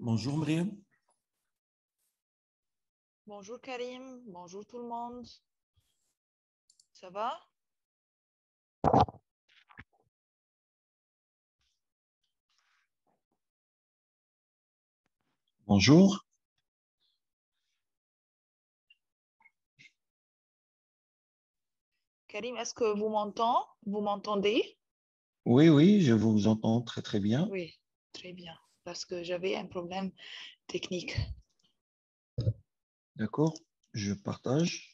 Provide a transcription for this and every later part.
Bonjour Myriam. Bonjour Karim, bonjour tout le monde. Ça va? Bonjour. Karim, est-ce que vous m'entendez? Oui, oui, je vous entends très très bien. Oui, très bien, parce que j'avais un problème technique. D'accord, je partage.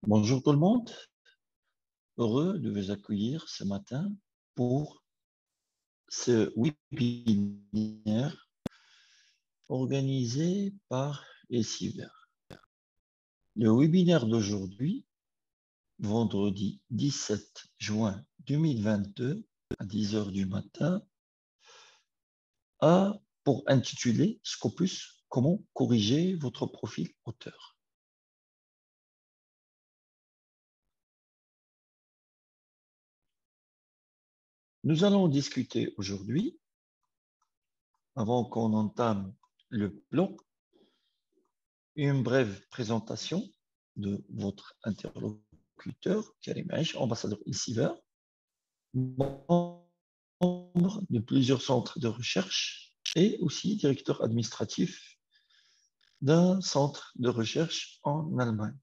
Bonjour tout le monde. Heureux de vous accueillir ce matin pour ce webinaire organisé par Essiver. Le webinaire d'aujourd'hui, vendredi 17 juin 2022 à 10 heures du matin, a pour intitulé Scopus, comment corriger votre profil auteur. Nous allons discuter aujourd'hui, avant qu'on entame le plan, une brève présentation de votre interlocuteur, Karim Aïch, ambassadeur Essiver, membre de plusieurs centres de recherche et aussi directeur administratif d'un centre de recherche en Allemagne.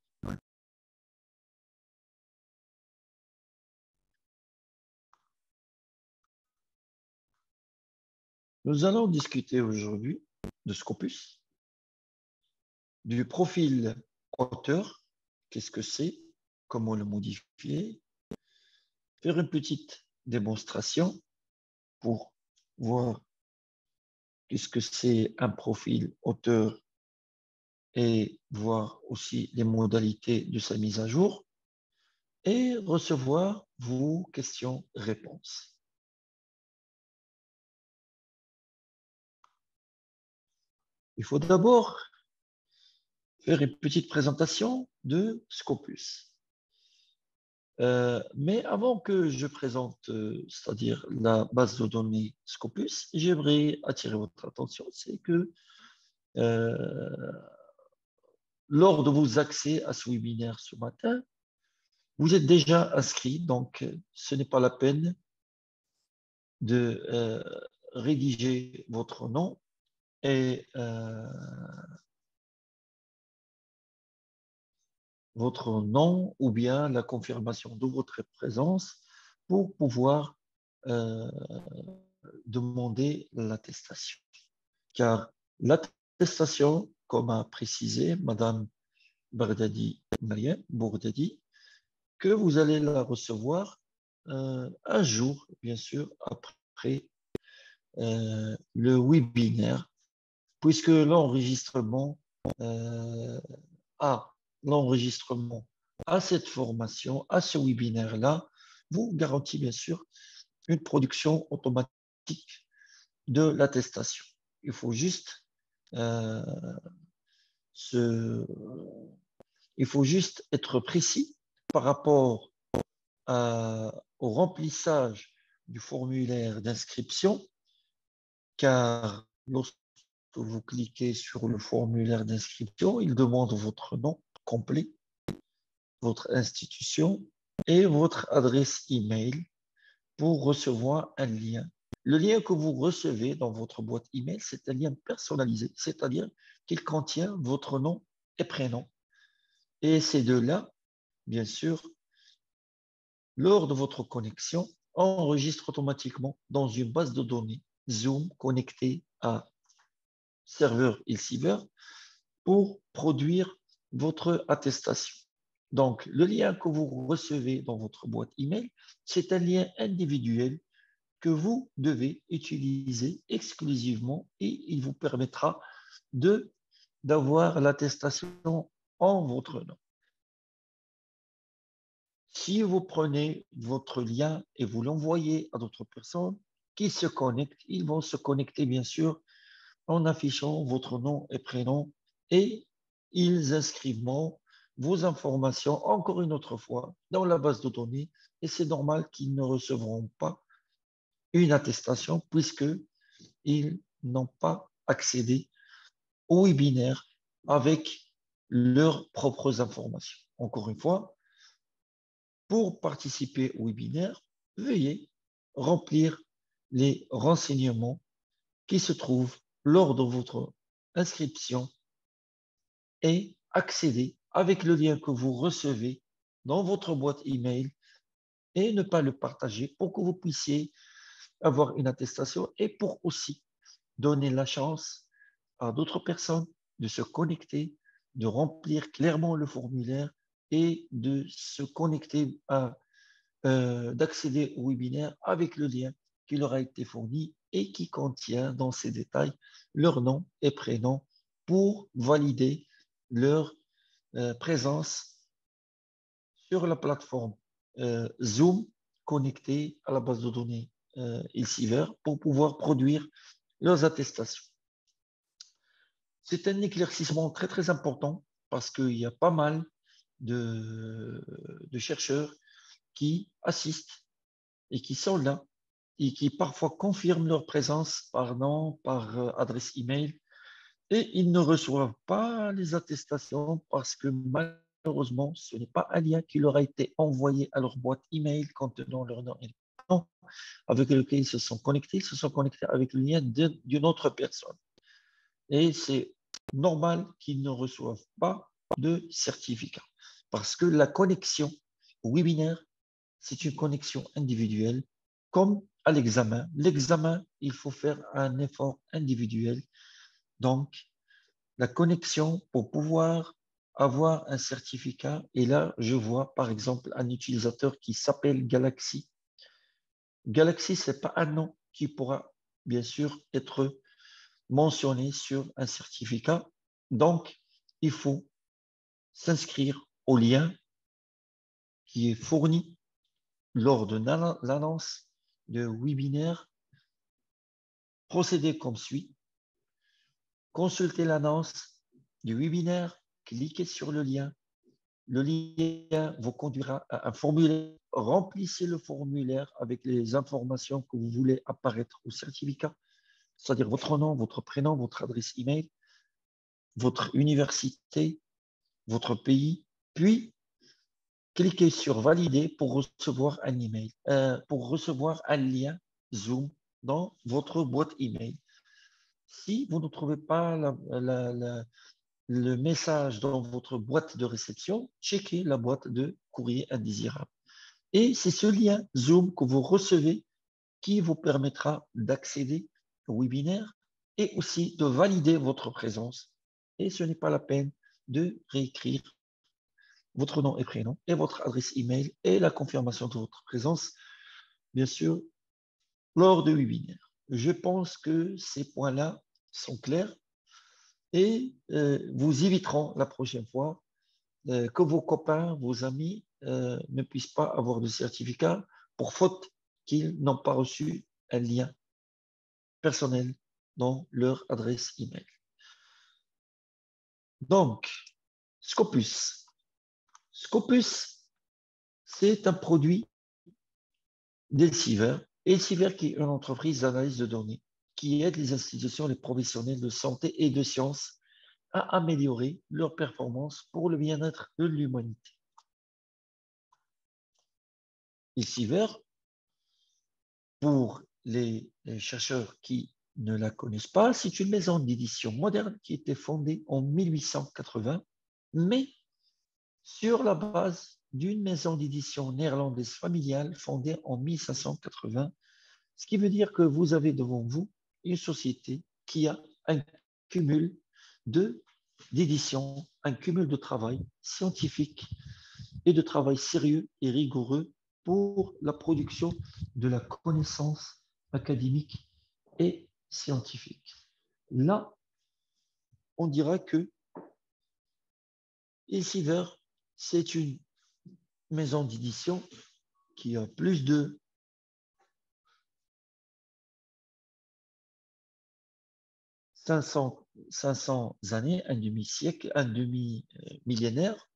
Nous allons discuter aujourd'hui de Scopus, du profil auteur. Qu'est-ce que c'est? Comment le modifier? Faire une petite démonstration pour voir qu'est-ce que c'est un profil auteur et voir aussi les modalités de sa mise à jour et recevoir vos questions-réponses. Il faut d'abord faire une petite présentation de Scopus. Mais avant que je présente, c'est-à-dire la base de données Scopus, j'aimerais attirer votre attention, c'est que lors de vos accès à ce webinaire ce matin, vous êtes déjà inscrit, donc ce n'est pas la peine de rédiger votre nom et votre nom ou bien la confirmation de votre présence pour pouvoir demander l'attestation. Car l'attestation, comme a précisé Madame Bardadi, Mariam Bourdadi, que vous allez la recevoir un jour, bien sûr, après le webinaire, puisque l'enregistrement à cette formation, à ce webinaire-là, vous garantit bien sûr une production automatique de l'attestation. Il faut juste être précis par rapport au remplissage du formulaire d'inscription, car lorsque vous cliquez sur le formulaire d'inscription, il demande votre nom complet, votre institution et votre adresse email pour recevoir un lien. Le lien que vous recevez dans votre boîte email, c'est un lien personnalisé, c'est-à-dire qu'il contient votre nom et prénom. Et ces deux-là, bien sûr, lors de votre connexion, enregistrent automatiquement dans une base de données Zoom connectée à serveur Elsevier pour produire votre attestation. Donc, le lien que vous recevez dans votre boîte email, c'est un lien individuel que vous devez utiliser exclusivement et il vous permettra d'avoir l'attestation en votre nom. Si vous prenez votre lien et vous l'envoyez à d'autres personnes qui se connectent, ils vont se connecter bien sûr en affichant votre nom et prénom et ils inscrivent vos informations encore une autre fois dans la base de données et c'est normal qu'ils ne recevront pas une attestation puisqu'ils n'ont pas accédé au webinaire avec leurs propres informations. Encore une fois, pour participer au webinaire, veuillez remplir les renseignements qui se trouvent lors de votre inscription et accéder avec le lien que vous recevez dans votre boîte email et ne pas le partager pour que vous puissiez avoir une attestation et pour aussi donner la chance à d'autres personnes de se connecter, de remplir clairement le formulaire et de se connecter d'accéder au webinaire avec le lien qui leur a été fourni et qui contient dans ces détails leur nom et prénom pour valider leur présence sur la plateforme Zoom connectée à la base de données Elsevier pour pouvoir produire leurs attestations. C'est un éclaircissement très très important parce qu'il y a pas mal de chercheurs qui assistent et qui sont là et qui parfois confirment leur présence par nom, par adresse email et ils ne reçoivent pas les attestations parce que malheureusement, ce n'est pas un lien qui leur a été envoyé à leur boîte email contenant leur nom et prénom avec lequel ils se sont connectés avec le lien d'une autre personne. Et c'est normal qu'ils ne reçoivent pas de certificat parce que la connexion au webinaire, c'est une connexion individuelle comme à l'examen. L'examen, il faut faire un effort individuel. Donc, la connexion pour pouvoir avoir un certificat. Et là, je vois par exemple un utilisateur qui s'appelle Galaxy. Galaxy, ce n'est pas un nom qui pourra bien sûr être mentionné sur un certificat. Donc, il faut s'inscrire au lien qui est fourni lors de l'annonce de webinaire. Procédez comme suit. Consultez l'annonce du webinaire, cliquez sur le lien. Le lien vous conduira à un formulaire. Remplissez le formulaire avec les informations que vous voulez apparaître au certificat, c'est-à-dire votre nom, votre prénom, votre adresse email, votre université, votre pays, puis cliquez sur valider pour recevoir un email, pour recevoir un lien Zoom dans votre boîte email. Si vous ne trouvez pas le message dans votre boîte de réception, checkez la boîte de courrier indésirable. Et c'est ce lien Zoom que vous recevez qui vous permettra d'accéder au webinaire et aussi de valider votre présence. Et ce n'est pas la peine de réécrire votre nom et prénom et votre adresse email et la confirmation de votre présence, bien sûr, lors du webinaire. Je pense que ces points-là sont clairs et vous éviteront la prochaine fois que vos copains, vos amis ne puissent pas avoir de certificat pour faute qu'ils n'ont pas reçu un lien personnel dans leur adresse email. Donc, Scopus. Scopus, c'est un produit d'Elsevier. Elsevier qui est une entreprise d'analyse de données qui aide les institutions, les professionnels de santé et de sciences à améliorer leur performance pour le bien-être de l'humanité. Elsevier, pour les chercheurs qui ne la connaissent pas, c'est une maison d'édition moderne qui a été fondée en 1880, mais sur la base d'une maison d'édition néerlandaise familiale fondée en 1580, ce qui veut dire que vous avez devant vous une société qui a un cumul d'édition, un cumul de travail scientifique et de travail sérieux et rigoureux pour la production de la connaissance académique et scientifique. Là, on dira que Elsevier, c'est une maison d'édition qui a plus de 500 années, un demi-siècle, un demi-millénaire,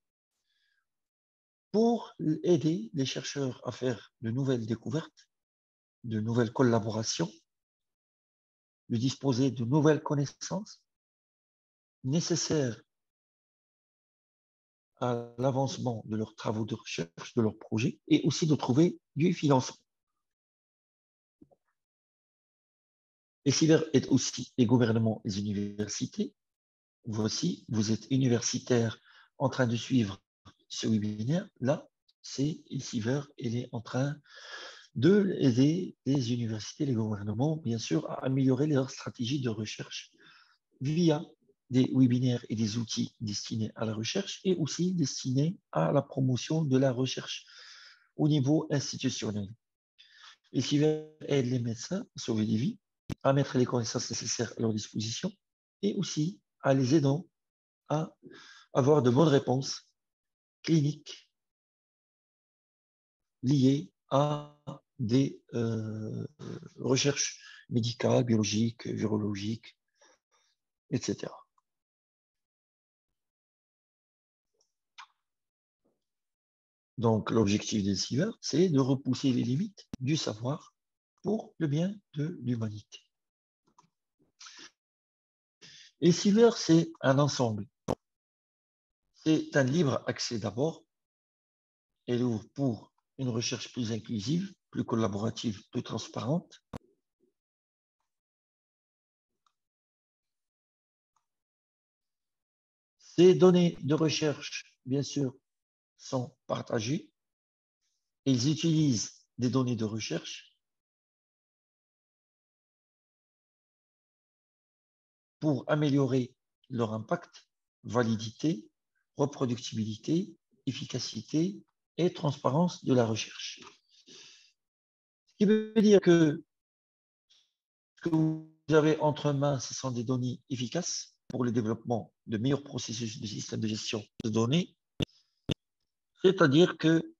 pour aider les chercheurs à faire de nouvelles découvertes, de nouvelles collaborations, de disposer de nouvelles connaissances nécessaires à l'avancement de leurs travaux de recherche, de leurs projets, et aussi de trouver du financement. Elsevier aide aussi les gouvernements et les universités. Vous aussi, vous êtes universitaire en train de suivre ce webinaire. Là, c'est Elsevier, elle est en train d'aider les universités, les gouvernements, bien sûr, à améliorer leur stratégie de recherche via des webinaires et des outils destinés à la recherche et aussi destinés à la promotion de la recherche au niveau institutionnel. Elsevier aide les médecins à sauver des vies, à mettre les connaissances nécessaires à leur disposition et aussi à les aider à avoir de bonnes réponses cliniques liées à des recherches médicales, biologiques, virologiques, etc. Donc, l'objectif d'Elsevier, c'est de repousser les limites du savoir pour le bien de l'humanité. Elsevier, c'est un ensemble. C'est un libre accès d'abord. Elle ouvre pour une recherche plus inclusive, plus collaborative, plus transparente. Ces données de recherche, bien sûr, sont partagées. Ils utilisent des données de recherche pour améliorer leur impact, validité, reproductibilité, efficacité et transparence de la recherche. Ce qui veut dire que ce que vous avez entre mains, ce sont des données efficaces pour le développement de meilleurs processus de système de gestion de données. C'est-à-dire que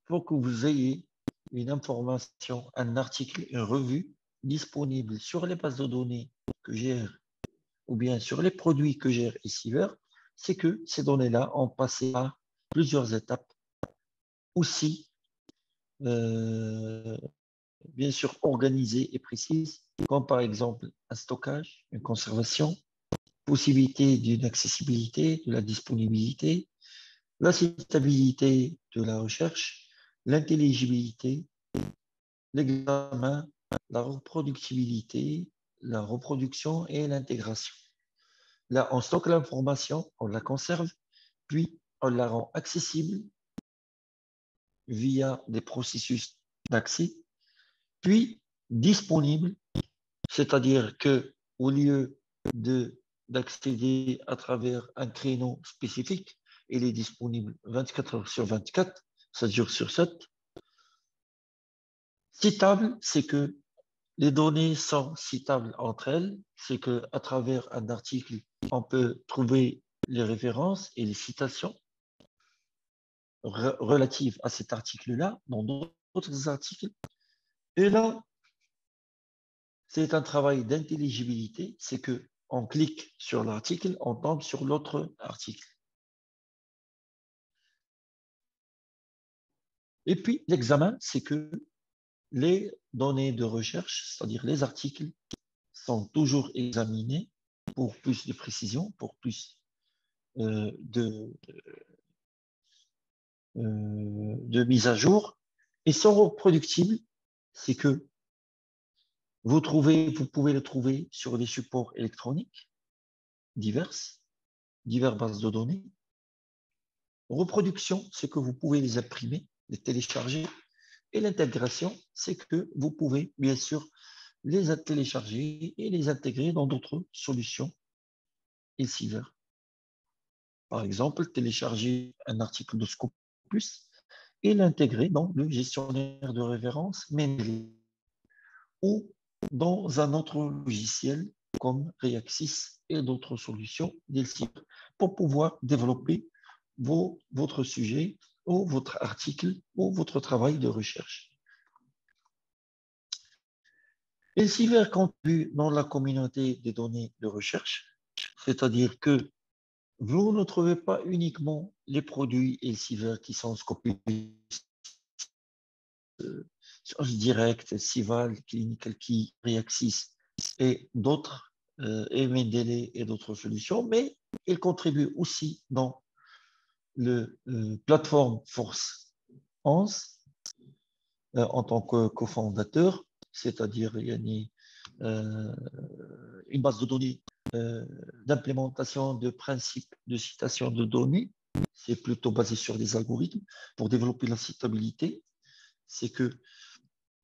pour que vous ayez une information, un article, une revue disponible sur les bases de données que gère ou bien sur les produits que gère Easyver, c'est que ces données-là ont passé par plusieurs étapes aussi, bien sûr, organisées et précises, comme par exemple un stockage, une conservation, possibilité d'une accessibilité, de la disponibilité, la citabilité de la recherche, l'intelligibilité, l'examen, la reproductibilité, la reproduction et l'intégration. Là, on stocke l'information, on la conserve, puis on la rend accessible via des processus d'accès, puis disponible, c'est-à-dire que au lieu d'accéder à travers un créneau spécifique, il est disponible 24 heures sur 24, 7 jours sur 7. Citable, c'est que les données sont citables entre elles, c'est qu'à travers un article, on peut trouver les références et les citations relatives à cet article-là dans d'autres articles. Et là, c'est un travail d'intelligibilité, c'est que on clique sur l'article, on tombe sur l'autre article. Et puis, l'examen, c'est que les données de recherche, c'est-à-dire les articles, sont toujours examinés pour plus de précision, pour plus de mise à jour. Et sont reproductibles, c'est que vous pouvez le trouver sur des supports électroniques divers bases de données. Reproduction, c'est que vous pouvez les imprimer, les télécharger. Et l'intégration, c'est que vous pouvez, bien sûr, les télécharger et les intégrer dans d'autres solutions Elsevier. Par exemple, télécharger un article de Scopus et l'intégrer dans le gestionnaire de référence Mendeley ou dans un autre logiciel comme Reaxys et d'autres solutions d'Elsevier pour pouvoir développer votre sujet ou votre article ou votre travail de recherche. Elsevier contribue dans la communauté des données de recherche, c'est-à-dire que vous ne trouvez pas uniquement les produits Elsevier qui sont Scopus, Sciences Direct, Cival, Clinical Key, Reaxys et d'autres, et Mendeley et d'autres solutions, mais ils contribuent aussi dans le plateforme Force 11 en tant que cofondateur, c'est-à-dire il y a une base de données d'implémentation de principes de citation de données. C'est plutôt basé sur des algorithmes pour développer la citabilité. C'est que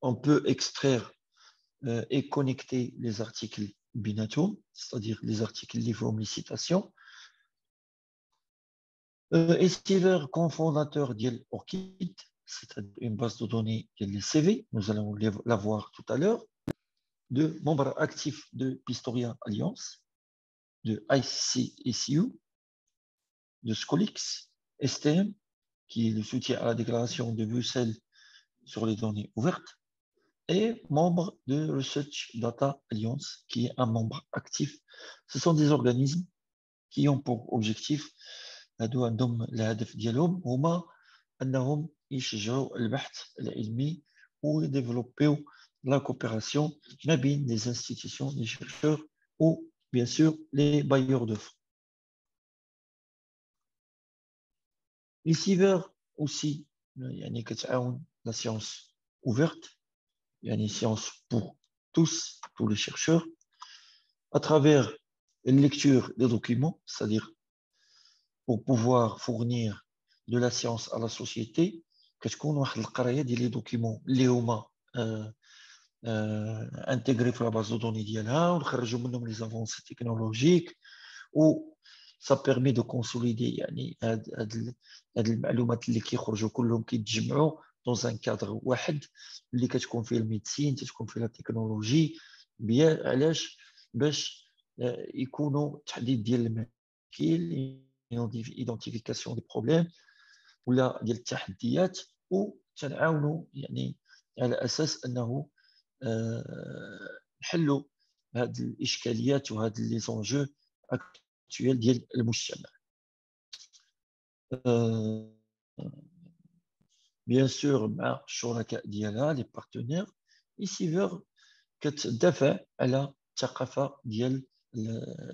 on peut extraire et connecter les articles binatomes, c'est-à-dire les articles livrant les citations. Elsevier, cofondateur d'ORCID, c'est-à-dire une base de données des CV, nous allons la voir tout à l'heure, de membres actifs de Pistoria Alliance, de ICSU, de Scolix, STM, qui est le soutien à la déclaration de Bruxelles sur les données ouvertes, et membre de Research Data Alliance, qui est un membre actif. Ce sont des organismes qui ont pour objectif عندهم الهدف ديالهم هما انهم يشجعوا البحث العلمي ويديفلوبيو la coopération ما بين les institutions, les chercheurs ou bien sûr les bailleurs de fonds. Elsevier aussi يعني كتعاون la science ouverte, يعني science pour tous les chercheurs, à travers une lecture des documents, c'est-à-dire pour pouvoir fournir de la science à la société, كتكون واحد القرايه ديال لي دوكيمون اللي هما انتيغري في لا باز دو دوني ديالها ونخرجوا منهم لي زافونسي تكنولوجيك و ça permet de consolider يعني هاد المعلومات اللي كيخرجوا كلهم كيتجمعوا dans un cadre واحد اللي كتكون فيه الميديسين، تكون فيه لا تكنولوجي. بيان علاش؟ باش يكونوا تحديد ديال المشاكل، ايدونتيفيكاسيون دي بروبليم ولا ديال التحديات، وتنعاونوا يعني على اساس انه نحلوا هذه الاشكاليات وهذه لي زونجو اكتويل ديال المجتمع. بيان سور مع الشركاء ديالها لي بارتنير، ايسيفر كتدافع على الثقافه ديال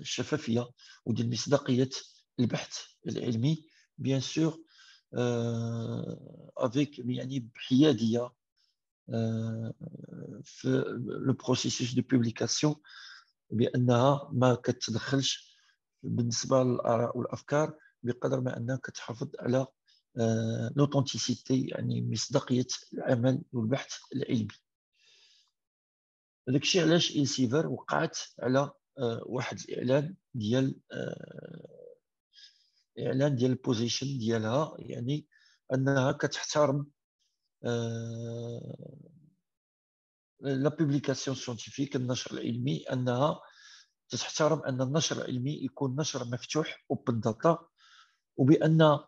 الشفافيه وديال مصداقيه البحث العلمي، بيان سور افيك يعني بحياديه في لو بروسيسوس دو بوبليكاسيون، بانها ما كتدخلش بالنسبه للاراء والافكار بقدر ما انها كتحافظ على لوثنتيسيتي يعني مصداقيه العمل والبحث العلمي. هذاك الشيء علاش إلسيفر وقعت على واحد الاعلان ديال البوزيشن ديالها، يعني انها كتحترم لا بوبليكاسيون سيونتيفيك، النشر العلمي، انها تحترم ان النشر العلمي يكون نشر مفتوح اوبن داتا، وبان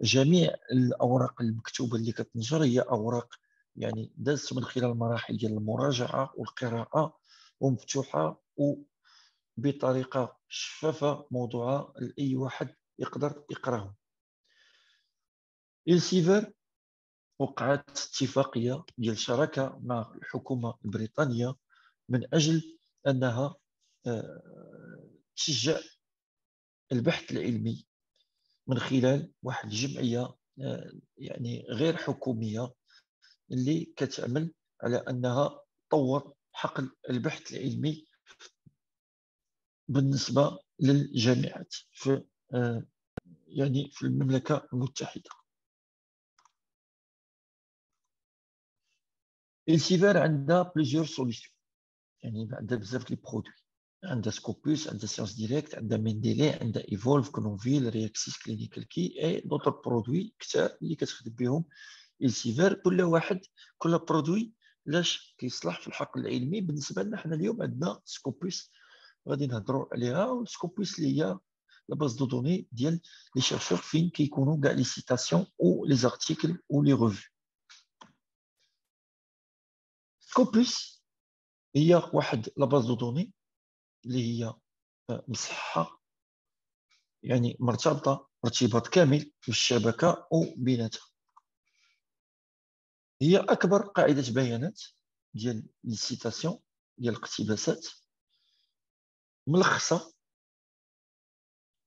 جميع الاوراق المكتوبه اللي كتنشر هي اوراق يعني دازت من خلال مراحل ديال المراجعه والقراءه ومفتوحه وبطريقه شفافه موضوعه لاي واحد يقدر يقراهم. إلسيفر وقعت اتفاقيه ديال شراكه مع الحكومه البريطانيه من اجل انها تشجع البحث العلمي من خلال واحد الجمعيه يعني غير حكوميه اللي كتعمل على انها تطور حقل البحث العلمي بالنسبه للجامعات في يعني في المملكه المتحده. إلسيفر عندها بليزيور سوليسيون، يعني عندها بزاف ديال برودوي، عندها سكوبوس، عندها سيونس ديريكت، عندها مينديلي، عندها ايفولف، كنوفيل، رياكسيس، كلينيكال كي اي دوطر برودوي كثار اللي كتخدم بهم إلسيفر. كل واحد كل برودوي لاش كيصلح في الحقل العلمي. بالنسبه لنا حنا اليوم عندنا سكوبوس غادي نهضروا عليها، والسكوبوس اللي هي لا باز دو دوني ديال لي شيرشور فين كيكونوا كاع لي سيتاسيون او لي زارتيكل او لي ريفو. سكوبوس هي واحد لا باز دو دوني اللي هي مصححه، يعني مرتبطه ارتباط كامل في الشبكه وبيناتها. هي اكبر قاعده بيانات ديال السيتاسيون ديال الاقتباسات ملخصه،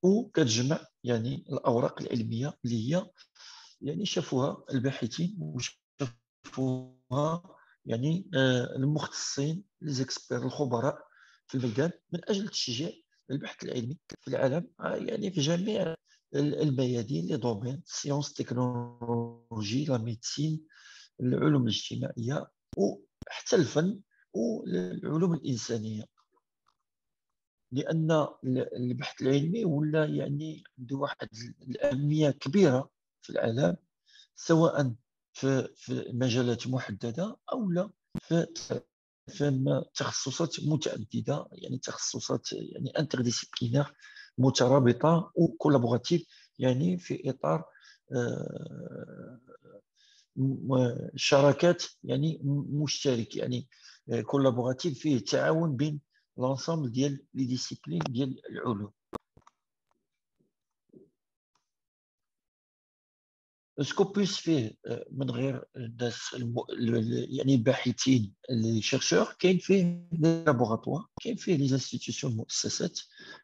وكتجمع يعني الاوراق العلميه اللي هي يعني شافوها الباحثين وشافوها يعني المختصين ليزيكسبير الخبراء في الميدان من اجل تشجيع البحث العلمي في العالم، يعني في جميع الميادين، لي دومين، سيونس، تكنولوجي، لا ميديسين، العلوم الاجتماعيه وحتى الفن والعلوم الانسانيه. لان البحث العلمي ولا يعني عنده واحد الاهميه كبيره في العالم، سواء في مجالات محدده او لا في تخصصات متعدده، يعني تخصصات يعني انترديسيبلينير مترابطه وكولابوراتيف، يعني في اطار شراكات يعني مشترك، يعني كولابوراتيف فيه تعاون بين لونسومبل ديال لي ديسيبلين ديال العلوم. سكوبوس فيه من غير الناس يعني الباحثين لي شيرشور، كاين فيه لي لابوغاتوار، كاين فيه لي انستيتيوشن المؤسسات،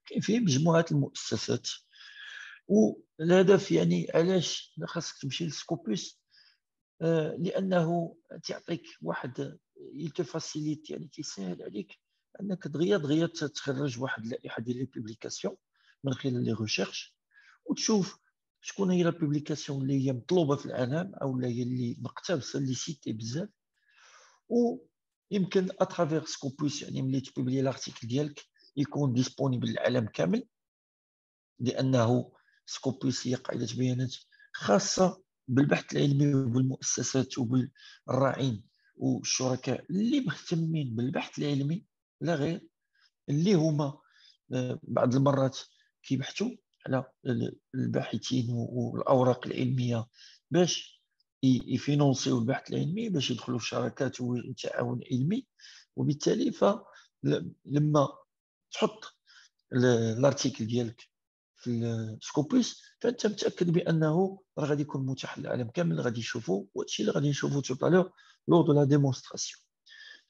كاين فيه مجموعه المؤسسات. والهدف يعني علاش خاصك تمشي لسكوبوس؟ لانه تعطيك واحد يتفاسيليت، يعني تيسهل عليك انك دغيا تخرج واحد اللائحه ديال لي بوبليكاسيون من خلال لي ريشيرش، وتشوف شكون هي لا بوبليكاسيون اللي هي مطلوبه في العالم او هي اللي مقتبسه اللي سيتي بزاف. ويمكن اترافيغ سكوبوس يعني ملي تبوبلي لارتيكل ديالك يكون ديسبونيبل للعالم كامل، لأنه سكوبوس هي قاعدة بيانات خاصة بالبحث العلمي وبالمؤسسات وبالراعين والشركاء اللي مهتمين بالبحث العلمي، لا غير، اللي هما بعض المرات كيبحثوا على الباحثين والأوراق العلمية باش يفينونسيو البحث العلمي، باش يدخلوا في شراكات وتعاون علمي. وبالتالي فلما تحط الارتيكل ديالك في السكوبوس فانت متاكد بانه راه غادي يكون متاح للعالم كامل، غادي يشوفوا. وهادشي اللي غادي نشوفوا tout à l'heure lors de la démonstration.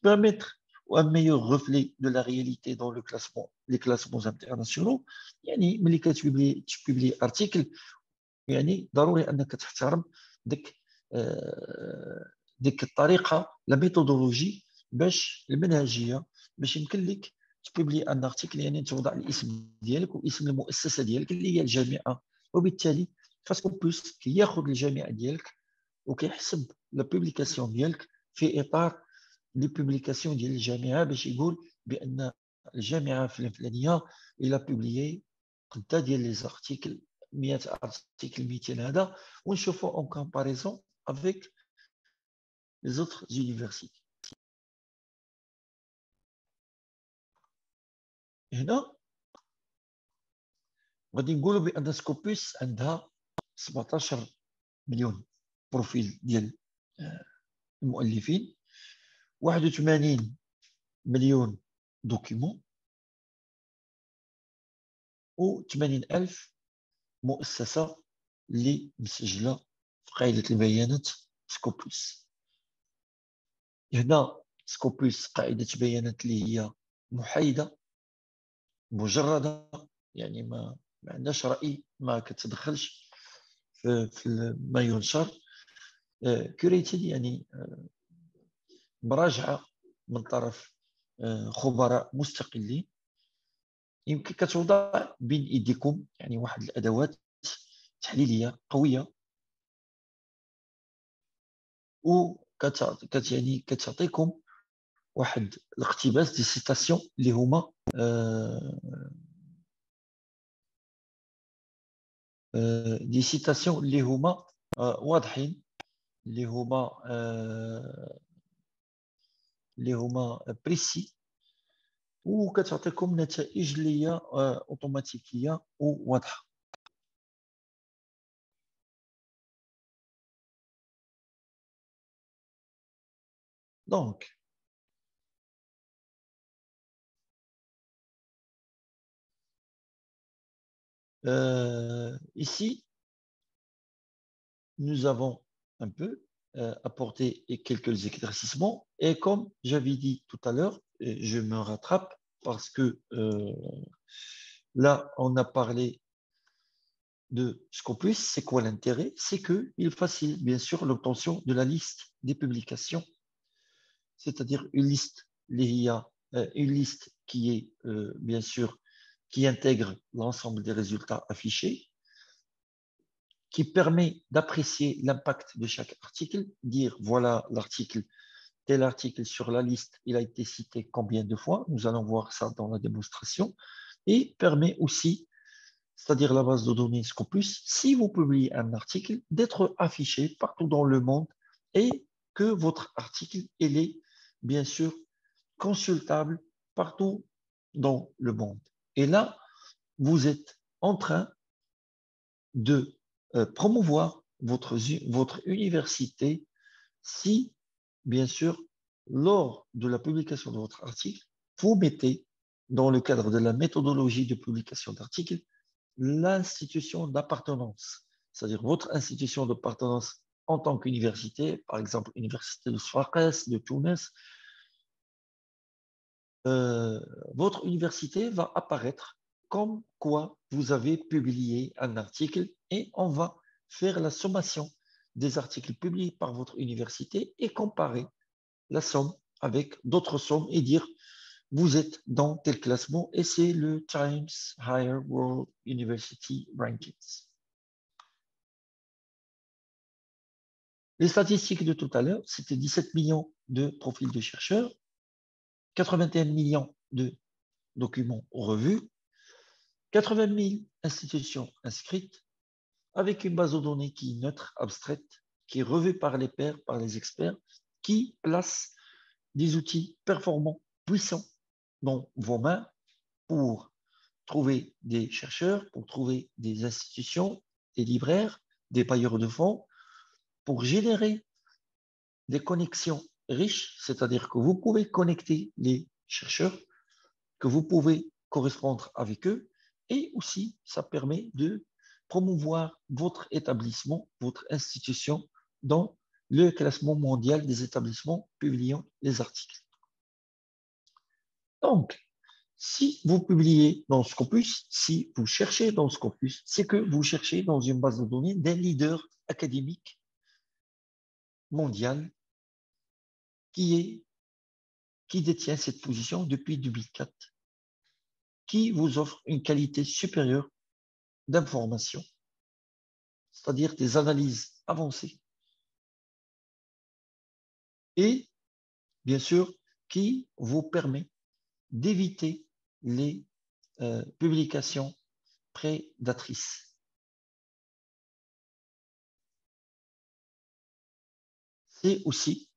Permettre un meilleur reflet de la réalité dans le classement, les classements internationaux. يعني ملي كتبيبلي ارتيكل يعني ضروري انك تحترم ديك الطريقه، لا ميثودولوجي، باش المنهجيه، باش يمكن لك تبيبلي ان ارتيكل، يعني توضع الاسم ديالك واسم المؤسسه ديالك اللي هي الجامعه. وبالتالي فاسكوبوس كياخذ الجامعه ديالك وكيحسب لا بوبليكاسيون ديالك في اطار لي بوبليكاسيون ديال الجامعه، باش يقول بان الجامعه الفلانيه الى بوبليي قدا ديال لي زارتيكل 100 ارتيكل 200 هذا، ونشوفوا اون كومباريزون افيك les autres universités. هنا غادي نقولوا بان سكوبوس عندها 17 مليون بروفيل ديال المؤلفين، 81 مليون دوكيمون، و 80,000 مؤسسة اللي مسجلة في قاعدة البيانات سكوبوس. هنا سكوبوس قاعدة بيانات اللي هي محايدة مجردة، يعني ما عندناش رأي، ما كتدخلش في ما ينشر، كوريتد يعني مراجعة من طرف خبراء مستقلين. يمكن كتوضع بين ايديكم يعني واحد الادوات تحليليه قويه، و يعني كتعطيكم واحد الاقتباس دي سيتاسيون اللي هما دي سيتاسيون اللي هما واضحين، اللي هما بريسي، وكتعطيكم نتائج اللي هي اوتوماتيكيه وواضحه. دونك ici nous avons un peu apporté quelques éclaircissements, et comme j'avais dit tout à l'heure, je me rattrape parce que là on a parlé de Scopus. C'est quoi l'intérêt? C'est qu'il facilite bien sûr l'obtention de la liste des publications, c'est-à-dire une liste qui est bien sûr qui intègre l'ensemble des résultats affichés, qui permet d'apprécier l'impact de chaque article, dire voilà l'article, tel article sur la liste, il a été cité combien de fois, nous allons voir ça dans la démonstration, et permet aussi, c'est-à-dire la base de données Scopus, si vous publiez un article, d'être affiché partout dans le monde et que votre article il est bien sûr consultable partout dans le monde. Et là, vous êtes en train de promouvoir votre université si, bien sûr, lors de la publication de votre article, vous mettez, dans le cadre de la méthodologie de publication d'articles, l'institution d'appartenance, c'est-à-dire votre institution d'appartenance en tant qu'université, par exemple, l'université de Sfax, de Tunis, votre université va apparaître comme quoi vous avez publié un article, et on va faire la sommation des articles publiés par votre université et comparer la somme avec d'autres sommes et dire vous êtes dans tel classement, et c'est le Times Higher World University Rankings. Les statistiques de tout à l'heure, c'était 17 millions de profils de chercheurs, 81 millions de documents revus, 80 000 institutions inscrites, avec une base de données qui est neutre, abstraite, qui est revue par les pairs, par les experts, qui place des outils performants, puissants dans vos mains pour trouver des chercheurs, pour trouver des institutions, des libraires, des bailleurs de fonds, pour générer des connexions riches, c'est-à-dire que vous pouvez connecter les chercheurs, que vous pouvez correspondre avec eux, et aussi ça permet de promouvoir votre établissement, votre institution dans le classement mondial des établissements publiant les articles. Donc, si vous publiez dans Scopus, si vous cherchez dans Scopus, c'est que vous cherchez dans une base de données d'un leader académique mondial qui détient cette position depuis 2004, qui vous offre une qualité supérieure d'information, c'est-à-dire des analyses avancées, et bien sûr, qui vous permet d'éviter les publications prédatrices. C'est aussi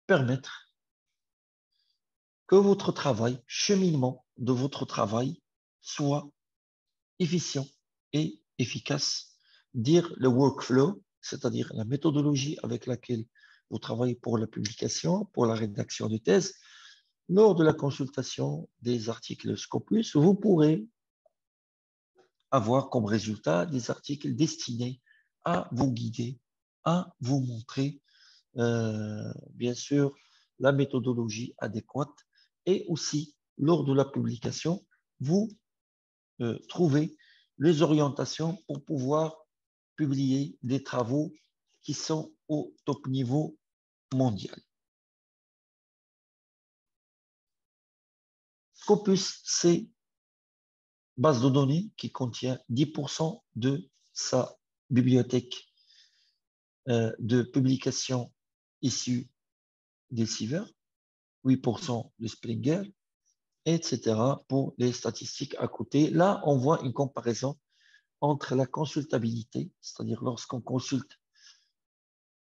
permettre que votre travail, cheminement de votre travail, soit efficient et efficace. Dire le workflow, c'est-à-dire la méthodologie avec laquelle vous travaillez pour la publication, pour la rédaction de thèse. Lors de la consultation des articles Scopus, vous pourrez avoir comme résultat des articles destinés à vous guider, à vous montrer, bien sûr, la méthodologie adéquate, et aussi, lors de la publication, vous trouvez les orientations pour pouvoir publier des travaux qui sont au top niveau mondial. Scopus, c'est base de données qui contient 10% de sa bibliothèque de publications issues des Siever, 8% de Springer, etc. pour les statistiques à côté. Là, on voit une comparaison entre la consultabilité, c'est-à-dire lorsqu'on consulte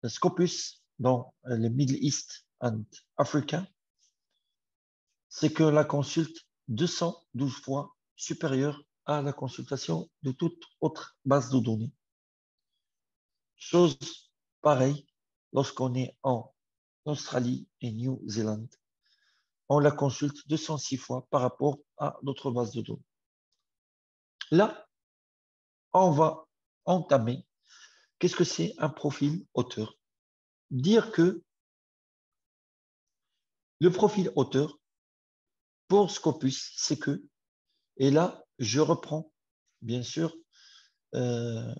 le Scopus dans le Middle East and Africa, c'est que la consulte 212 fois supérieure à la consultation de toute autre base de données. Chose pareille lorsqu'on est en Australie et Nouvelle-Zélande. On la consulte 206 fois par rapport à notre base de données. Là, on va entamer qu'est-ce que c'est un profil auteur. Dire que le profil auteur pour Scopus, c'est que, et là, je reprends bien sûr la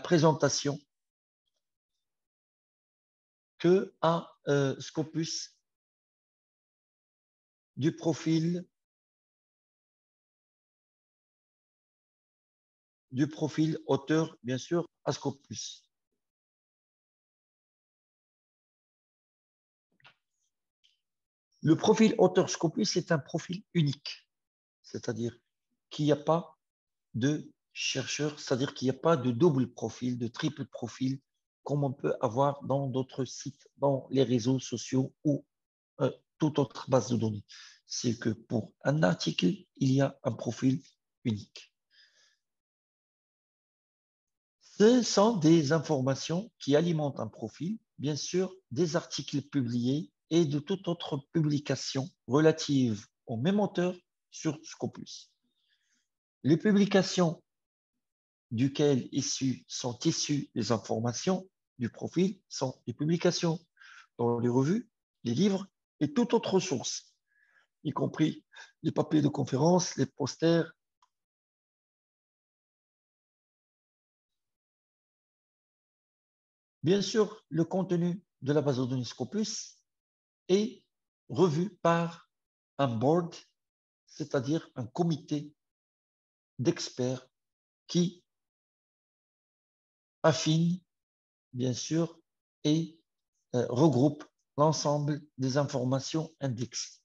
présentation que a Scopus du profil auteur, bien sûr, à Scopus. Le profil auteur Scopus est un profil unique, c'est-à-dire qu'il n'y a pas de chercheur, c'est-à-dire qu'il n'y a pas de double profil, de triple profil, comme on peut avoir dans d'autres sites, dans les réseaux sociaux ou toute autre base de données. C'est que pour un article, il y a un profil unique. Ce sont des informations qui alimentent un profil, bien sûr, des articles publiés et de toute autre publication relative au même auteur sur Scopus. Les publications duquel sont issues les informations du profil sont les publications dans les revues, les livres et toute autre source, y compris les papiers de conférence, les posters. Bien sûr, le contenu de la base de données Scopus est revu par un board, c'est-à-dire un comité d'experts qui affine, bien sûr, et regroupe l'ensemble des informations indexées.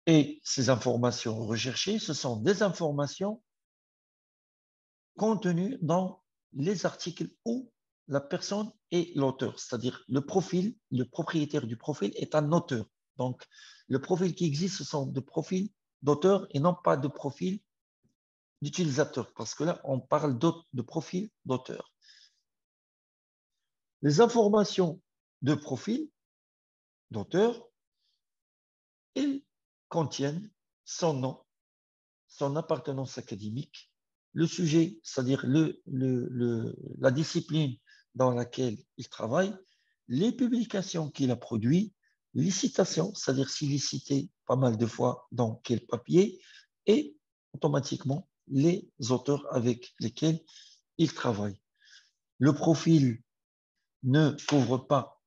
Et ces informations recherchées, ce sont des informations contenues dans les articles où la personne est l'auteur, c'est-à-dire le profil, le propriétaire du profil est un auteur. Donc, le profil qui existe, ce sont des profils d'auteur et non pas de profil d'utilisateur, parce que là, on parle de profil d'auteur. Les informations de profil d'auteur, ils contiennent son nom, son appartenance académique, le sujet, c'est-à-dire la discipline dans laquelle il travaille, les publications qu'il a produites, les citations, c'est-à-dire s'il est cité pas mal de fois dans quel papier, et automatiquement les auteurs avec lesquels il travaille. Le profil ne couvre pas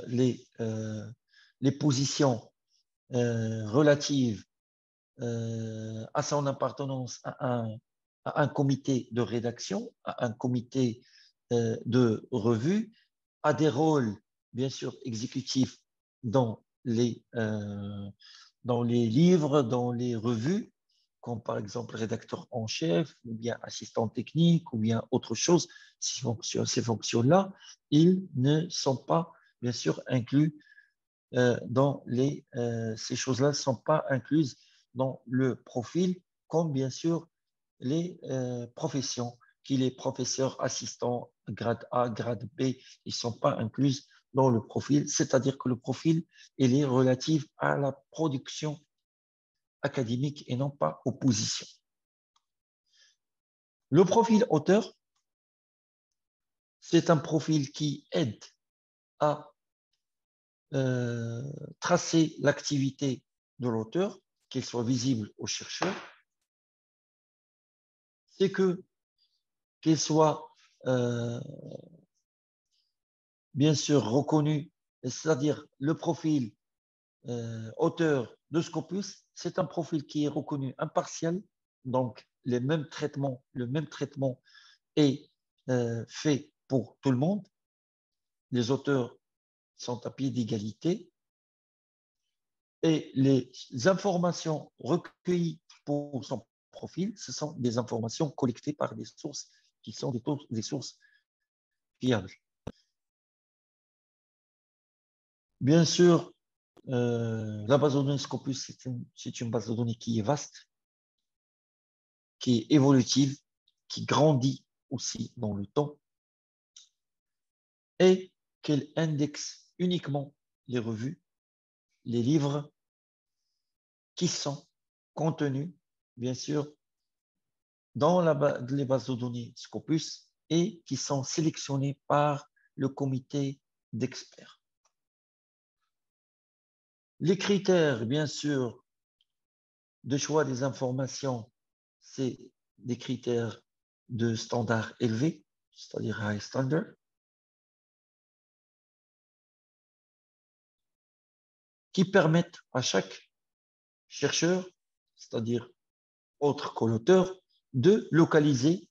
les positions relatives à son appartenance à un comité de rédaction, à un comité de revue, à des rôles, bien sûr, exécutifs dans dans les livres, dans les revues, comme par exemple rédacteur en chef, ou bien assistant technique, ou bien autre chose. Ces fonctions-là, ils ne sont pas, bien sûr, inclus ces choses-là ne sont pas incluses dans le profil, comme bien sûr les professions, qu'il est professeur, assistant, grade A, grade B, ils ne sont pas incluses dans le profil, c'est-à-dire que le profil, il est relatif à la production académique et non pas aux positions. Le profil auteur, c'est un profil qui aide à tracer l'activité de l'auteur, qu'il soit visible aux chercheurs, c'est qu'il soit bien sûr reconnu, c'est-à-dire le profil auteur de Scopus, c'est un profil qui est reconnu impartial, donc le même traitement est fait pour tout le monde. Les auteurs sont à pied d'égalité et les informations recueillies pour son profil, ce sont des informations collectées par des sources qui sont des sources fiables. Bien sûr, la base de données Scopus, c'est une base de données qui est vaste, qui est évolutive, qui grandit aussi dans le temps et qu'elle indexe uniquement les revues, les livres qui sont contenus, bien sûr, dans les bases de données Scopus et qui sont sélectionnés par le comité d'experts. Les critères, bien sûr, de choix des informations, c'est des critères de standard élevé, c'est-à-dire high standard, qui permettent à chaque chercheur, c'est-à-dire autre que l'auteur, de localiser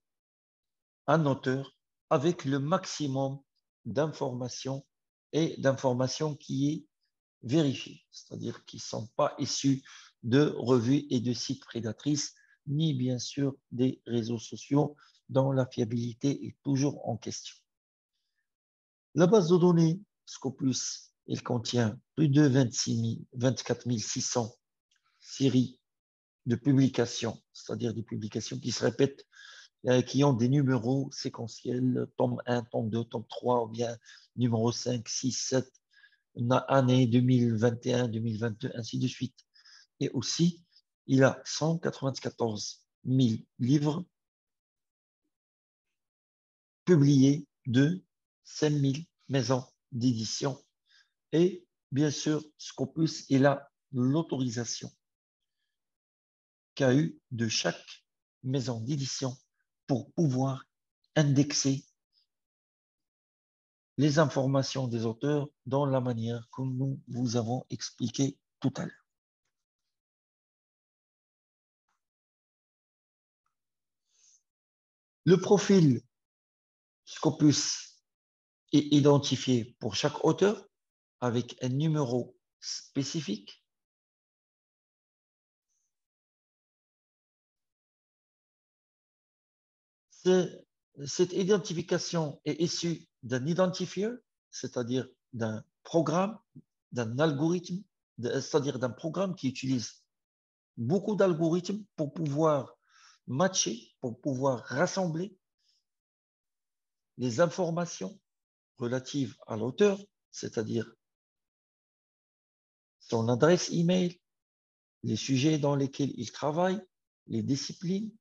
un auteur avec le maximum d'informations et d'informations qui est vérifiées, c'est-à-dire qui ne sont pas issues de revues et de sites prédatrices, ni bien sûr des réseaux sociaux dont la fiabilité est toujours en question. La base de données Scopus, elle contient plus de 24 600 séries de publications, c'est-à-dire des publications qui se répètent, qui ont des numéros séquentiels, tome 1, tome 2, tome 3, ou bien numéro 5, 6, 7, année 2021, 2022, ainsi de suite. Et aussi, il a 194 000 livres publiés de 5 000 maisons d'édition. Et bien sûr, Scopus, il a l'autorisation qu'a eu de chaque maison d'édition pour pouvoir indexer les informations des auteurs dans la manière que nous vous avons expliqué tout à l'heure. Le profil Scopus est identifié pour chaque auteur avec un numéro spécifique Cette identification est issue d'un identifier, c'est-à-dire d'un programme, d'un algorithme, c'est-à-dire d'un programme qui utilise beaucoup d'algorithmes pour pouvoir matcher, pour pouvoir rassembler les informations relatives à l'auteur, c'est-à-dire son adresse email, les sujets dans lesquels il travaille, les disciplines,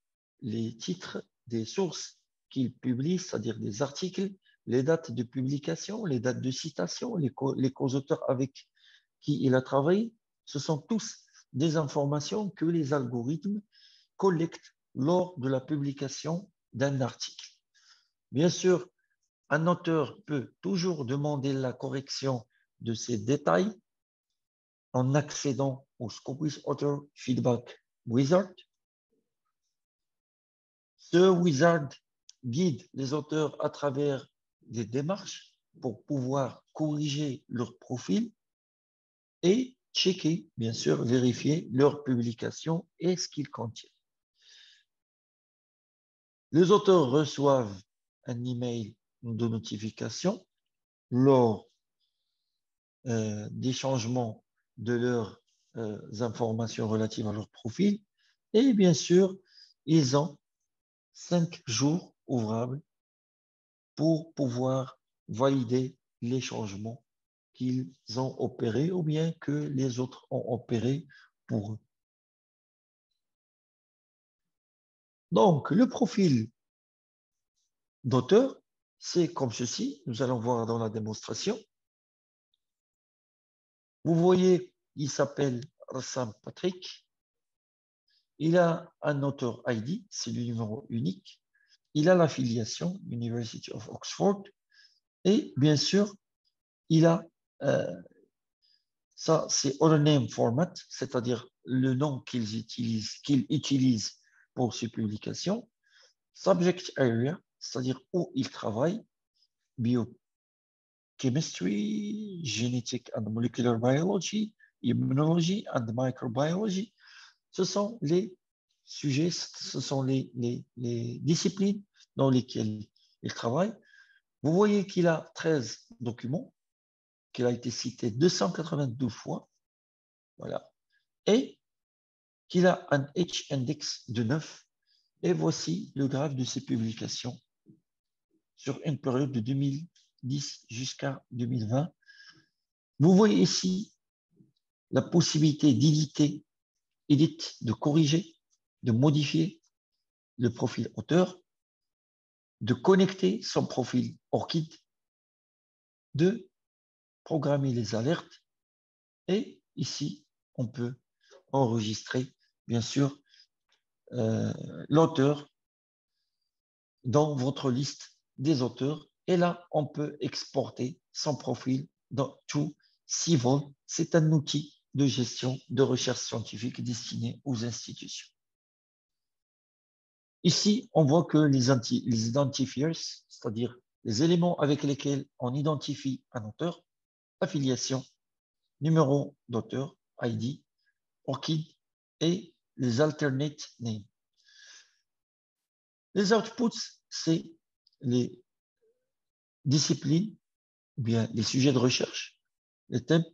les titres des sources qu'il publie, c'est-à-dire des articles, les dates de publication, les dates de citation, les co-auteurs avec qui il a travaillé. Ce sont tous des informations que les algorithmes collectent lors de la publication d'un article. Bien sûr, un auteur peut toujours demander la correction de ces détails en accédant au Scopus Author Feedback Wizard. Ce wizard guide les auteurs à travers des démarches pour pouvoir corriger leur profil et checker, bien sûr, vérifier leur publication et ce qu'ils contiennent. Les auteurs reçoivent un email de notification lors des changements de leurs informations relatives à leur profil et bien sûr, ils ont 5 jours ouvrables pour pouvoir valider les changements qu'ils ont opérés ou bien que les autres ont opérés pour eux. Donc, le profil d'auteur, c'est comme ceci. Nous allons voir dans la démonstration. Vous voyez, il s'appelle Rassam Patrick. Il a un auteur ID, c'est le numéro unique. Il a l'affiliation University of Oxford. Et bien sûr, il a, ça c'est Other Name Format, c'est-à-dire le nom qu'il utilise pour ses publications. Subject Area, c'est-à-dire où il travaille. Biochemistry, Genetic and Molecular Biology, Immunology and Microbiology. Ce sont les sujets, ce sont les disciplines dans lesquelles il travaille. Vous voyez qu'il a 13 documents, qu'il a été cité 282 fois, voilà, et qu'il a un H-index de 9. Et voici le graphe de ses publications sur une période de 2010 jusqu'à 2020. Vous voyez ici la possibilité d'éditer, de corriger, de modifier le profil auteur, de connecter son profil ORCID, de programmer les alertes et ici, on peut enregistrer, bien sûr, l'auteur dans votre liste des auteurs et là, on peut exporter son profil dans ToCivil. C'est un outil de gestion de recherche scientifique destiné aux institutions. Ici, on voit que les identifiers, c'est-à-dire les éléments avec lesquels on identifie un auteur, affiliation, numéro d'auteur, ID, ORCID et les alternate names. Les outputs, c'est les disciplines, ou bien les sujets de recherche, les thèmes.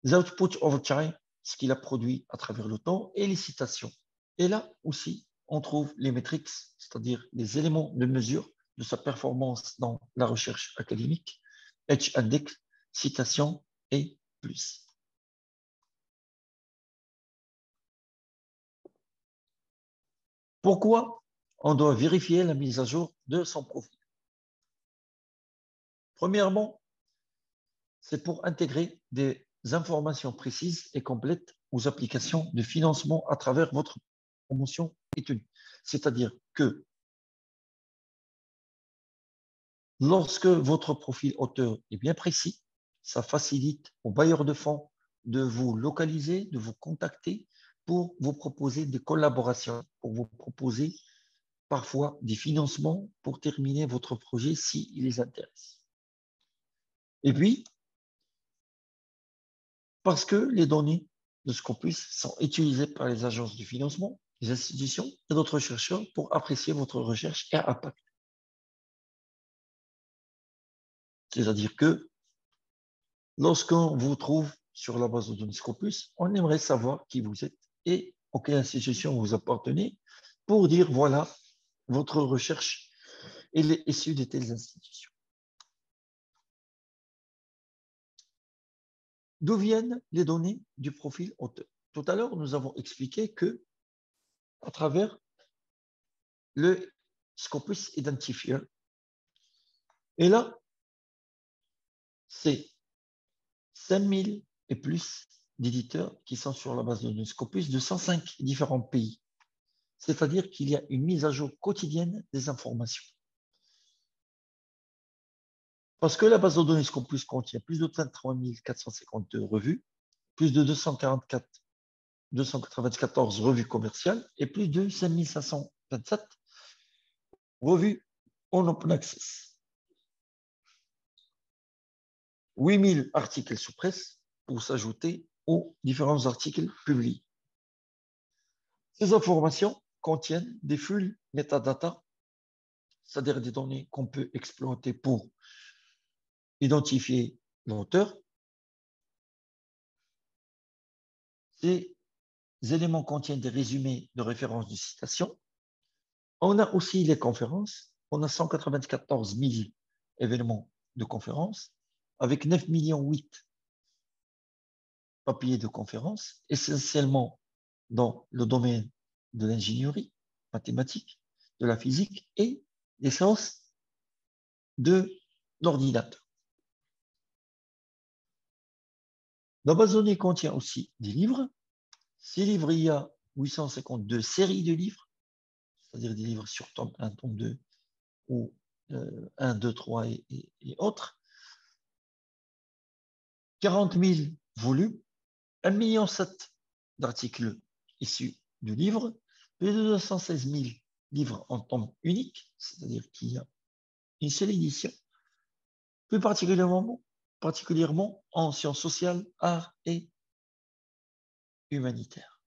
Les outputs over time, ce qu'il a produit à travers le temps, et les citations. Et là aussi, on trouve les métriques, c'est-à-dire les éléments de mesure de sa performance dans la recherche académique, H-index, citation et plus. Pourquoi on doit vérifier la mise à jour de son profil? Premièrement, c'est pour intégrer des informations précises et complètes aux applications de financement à travers votre promotion et tenue. C'est-à-dire que lorsque votre profil auteur est bien précis, ça facilite aux bailleurs de fonds de vous localiser, de vous contacter pour vous proposer des collaborations, pour vous proposer parfois des financements pour terminer votre projet s'il les intéresse. Et puis, parce que les données de Scopus sont utilisées par les agences de financement des institutions et d'autres chercheurs pour apprécier votre recherche et impact. C'est-à-dire que lorsqu'on vous trouve sur la base de données Scopus, on aimerait savoir qui vous êtes et à quelle institution vous appartenez pour dire, voilà, votre recherche elle est issue de telles institutions. D'où viennent les données du profil auteur? Tout à l'heure, nous avons expliqué que à travers le Scopus Identifier, et là, c'est 5000 et plus d'éditeurs qui sont sur la base de données Scopus de 105 différents pays. C'est-à-dire qu'il y a une mise à jour quotidienne des informations. Parce que la base de données Scopus contient plus de 23 452 revues, plus de 294 revues commerciales et plus de 5 527 revues en open access. 8000 articles sous presse pour s'ajouter aux différents articles publiés. Ces informations contiennent des full metadata, c'est-à-dire des données qu'on peut exploiter pour identifier l'auteur. Ces éléments contiennent des résumés de références de citations. On a aussi les conférences. On a 194 000 événements de conférences avec 9,8 millions papiers de conférences, essentiellement dans le domaine de l'ingénierie, mathématiques, de la physique et des sciences de l'ordinateur. La base de données contient aussi des livres. Ces livres, il y a 852 séries de livres, c'est-à-dire des livres sur tome 1, tome 2, ou 1, 2, 3 et autres. 40 000 volumes, 1,7 million d'articles issus du livre, plus de 216 000 livres en tome unique, c'est-à-dire qu'il y a une seule édition, plus particulièrement en sciences sociales, arts et humanitaires.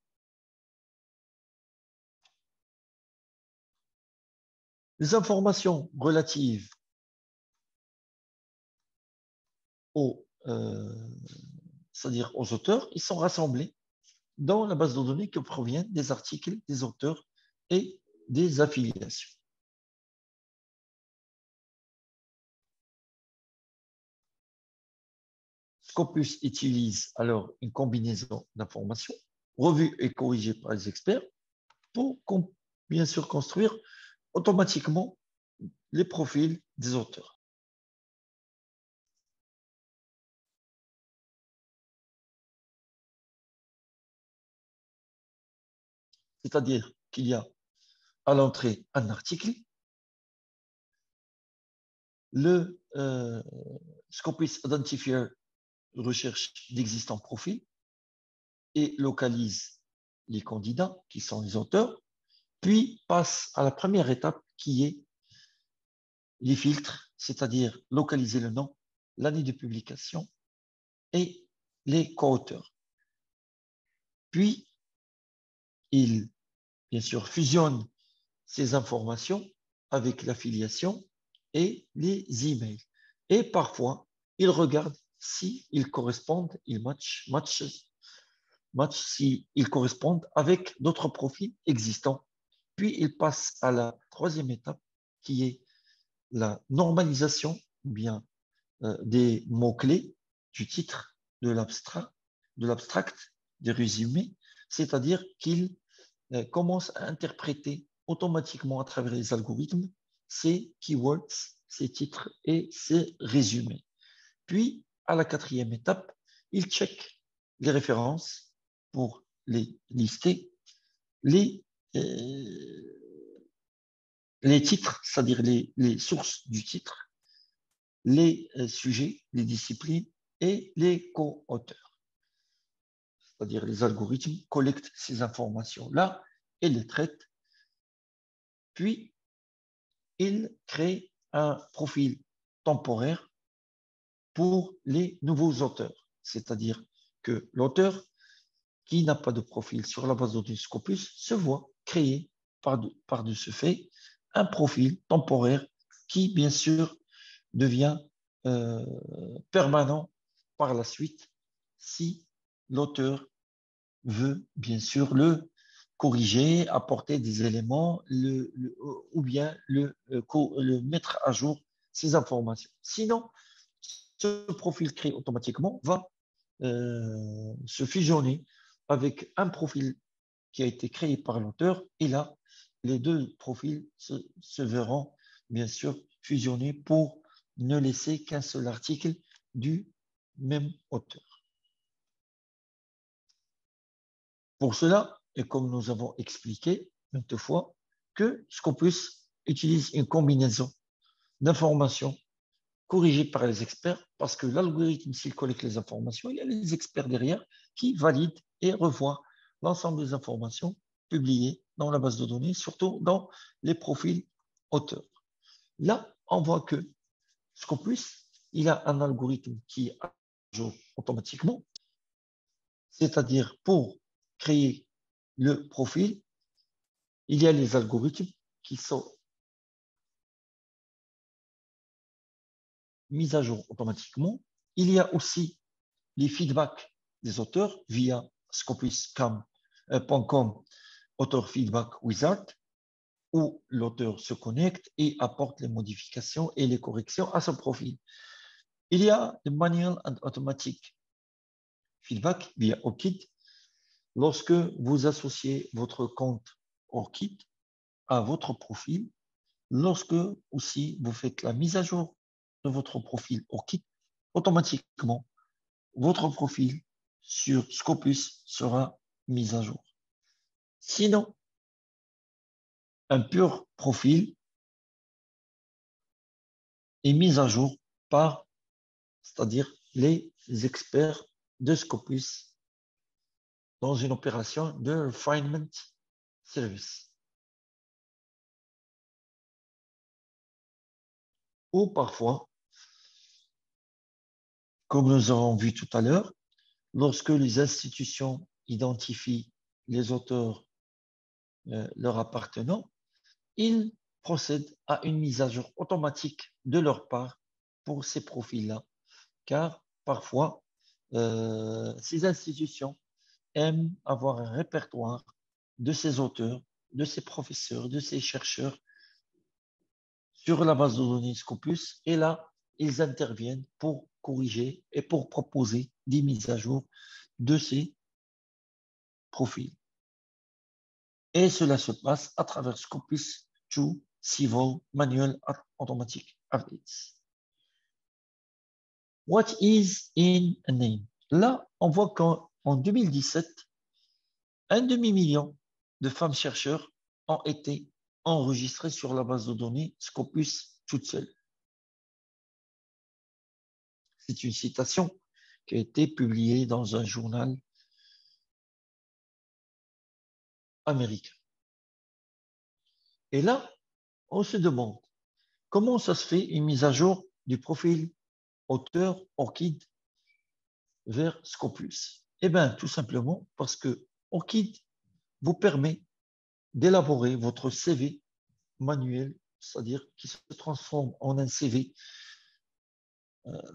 Les informations relatives c'est-à-dire aux auteurs, ils sont rassemblés dans la base de données qui proviennent des articles, des auteurs et des affiliations. Scopus utilise alors une combinaison d'informations revues et corrigées par les experts pour bien sûr construire automatiquement les profils des auteurs. C'est-à-dire qu'il y a à l'entrée un article, le Scopus Identifier recherche d'existants profils et localise les candidats qui sont les auteurs, puis passe à la première étape qui est les filtres, c'est-à-dire localiser le nom, l'année de publication et les co-auteurs. Puis, il, bien sûr, fusionne ces informations avec l'affiliation et les emails. Et parfois, il regarde s'ils correspondent, ils matchent s'ils correspondent avec d'autres profils existants. Puis, il passe à la troisième étape qui est la normalisation bien des mots-clés du titre, de l'abstract, des résumés, c'est-à-dire qu'il commence à interpréter automatiquement à travers les algorithmes ces keywords, ces titres et ces résumés. Puis, à la quatrième étape, il check les références pour les lister, les titres, c'est-à-dire les sources du titre, les sujets, les disciplines et les co-auteurs. C'est-à-dire les algorithmes collectent ces informations-là et les traitent. Puis, ils créent un profil temporaire pour les nouveaux auteurs. C'est-à-dire que l'auteur qui n'a pas de profil sur la base de données Scopus se voit créer par de ce fait un profil temporaire qui, bien sûr, devient permanent par la suite si l'auteur veut, bien sûr, le corriger, apporter des éléments ou bien le mettre à jour, ces informations. Sinon, ce profil créé automatiquement va se fusionner avec un profil qui a été créé par l'auteur et là, les deux profils se verront bien sûr fusionnés pour ne laisser qu'un seul article du même auteur. Pour cela, et comme nous avons expliqué maintes fois, que Scopus utilise une combinaison d'informations corrigées par les experts parce que l'algorithme, s'il collecte les informations, il y a les experts derrière qui valident et revoient l'ensemble des informations publiées dans la base de données, surtout dans les profils auteurs. Là, on voit que Scopus, il a un algorithme qui est à jour automatiquement, c'est-à-dire pour créer le profil, il y a les algorithmes qui sont mis à jour automatiquement. Il y a aussi les feedbacks des auteurs via scopus.com Author Feedback Wizard, où l'auteur se connecte et apporte les modifications et les corrections à son profil. Il y a le Manual and Automatic Feedback via ORCID. Lorsque vous associez votre compte ORCID à votre profil, lorsque aussi vous faites la mise à jour de votre profil ORCID, automatiquement, votre profil sur Scopus sera mis à jour. Sinon, un pur profil est mis à jour par, c'est-à-dire les experts de Scopus dans une opération de refinement service. Ou parfois, comme nous avons vu tout à l'heure, lorsque les institutions identifient les auteurs leur appartenant, ils procèdent à une mise à jour automatique de leur part pour ces profils-là, car parfois, ces institutions aiment avoir un répertoire de ces auteurs, de ces professeurs, de ces chercheurs sur la base de données Scopus, et là, ils interviennent pour corriger et pour proposer des mises à jour de ces profils. Et cela se passe à travers Scopus to Civil Manual Automatic Updates. What is in a name? Là, on voit qu'en 2017, un demi-million de femmes chercheurs ont été enregistrées sur la base de données Scopus toute seule. C'est une citation qui a été publiée dans un journal américain. Et là, on se demande comment ça se fait une mise à jour du profil auteur ORCID vers Scopus. Eh bien, tout simplement parce que ORCID vous permet d'élaborer votre CV manuel, c'est-à-dire qui se transforme en un CV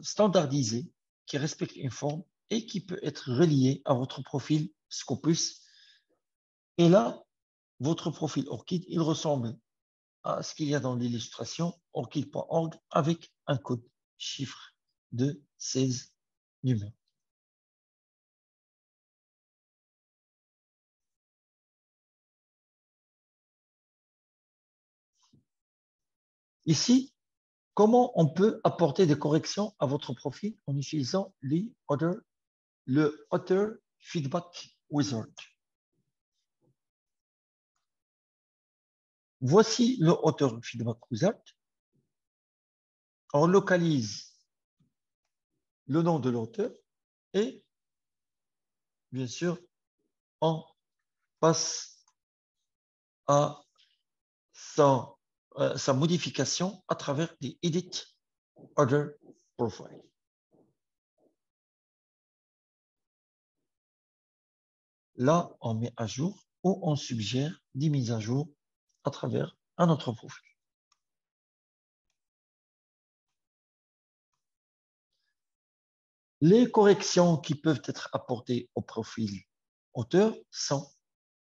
standardisé, qui respecte une forme et qui peut être relié à votre profil Scopus. Et là, votre profil ORCID, il ressemble à ce qu'il y a dans l'illustration ORCID.org avec un code chiffre de 16 numéros. Ici, comment on peut apporter des corrections à votre profil en utilisant le Author Feedback Wizard. Voici le Author Feedback Wizard. On localise le nom de l'auteur et, bien sûr, on passe à sa modification à travers des Edit Other Profile. Là, on met à jour ou on suggère des mises à jour à travers un autre profil. Les corrections qui peuvent être apportées au profil auteur sont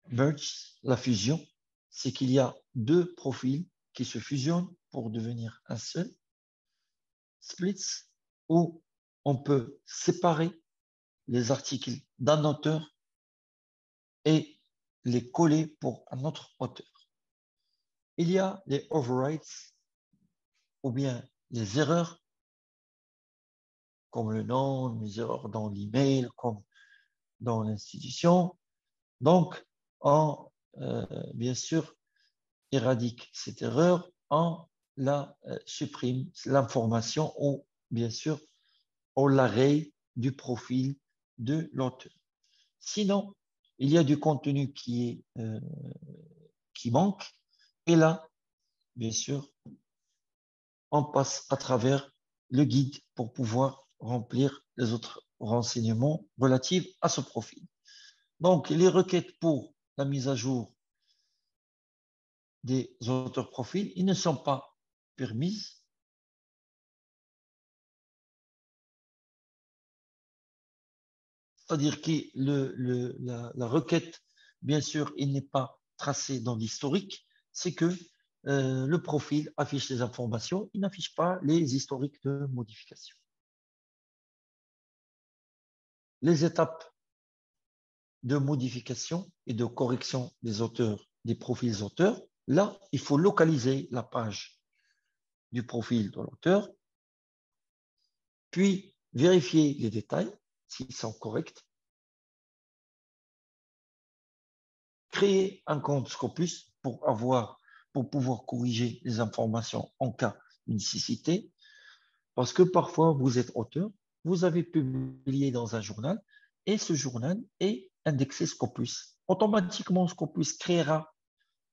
merge, la fusion, c'est qu'il y a deux profils qui se fusionnent pour devenir un seul. Splits, où on peut séparer les articles d'un auteur et les coller pour un autre auteur. Il y a les overwrites ou bien les erreurs, comme le nom, les erreurs dans l'email, comme dans l'institution. Donc, on, bien sûr, éradique cette erreur, on la supprime, l'information, ou bien sûr, on l'arrête du profil de l'auteur. Sinon, il y a du contenu qui manque, et là, bien sûr, on passe à travers le guide pour pouvoir remplir les autres renseignements relatifs à ce profil. Donc, les requêtes pour la mise à jour des auteurs profils, ils ne sont pas permises. C'est-à-dire que la requête, bien sûr, il n'est pas tracé dans l'historique, c'est que le profil affiche les informations, il n'affiche pas les historiques de modification. Les étapes de modification et de correction des auteurs, des profils auteurs, là, il faut localiser la page du profil de l'auteur, puis vérifier les détails, s'ils sont corrects, créer un compte Scopus pour pouvoir corriger les informations en cas de nécessité, parce que parfois vous êtes auteur, vous avez publié dans un journal et ce journal est indexé Scopus. Automatiquement, Scopus créera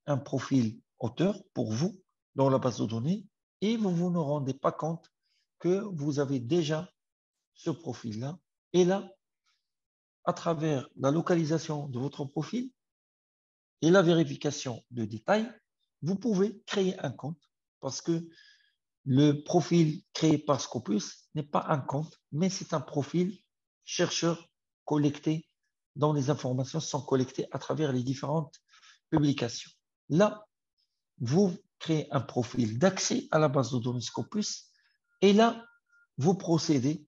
un profil auteur pour vous dans la base de données et vous ne rendez pas compte que vous avez déjà ce profil-là. Et là, à travers la localisation de votre profil et la vérification de détails, vous pouvez créer un compte parce que le profil créé par Scopus n'est pas un compte, mais c'est un profil chercheur collecté dont les informations sont collectées à travers les différentes publications. Là, vous créez un profil d'accès à la base de données Scopus et là, vous procédez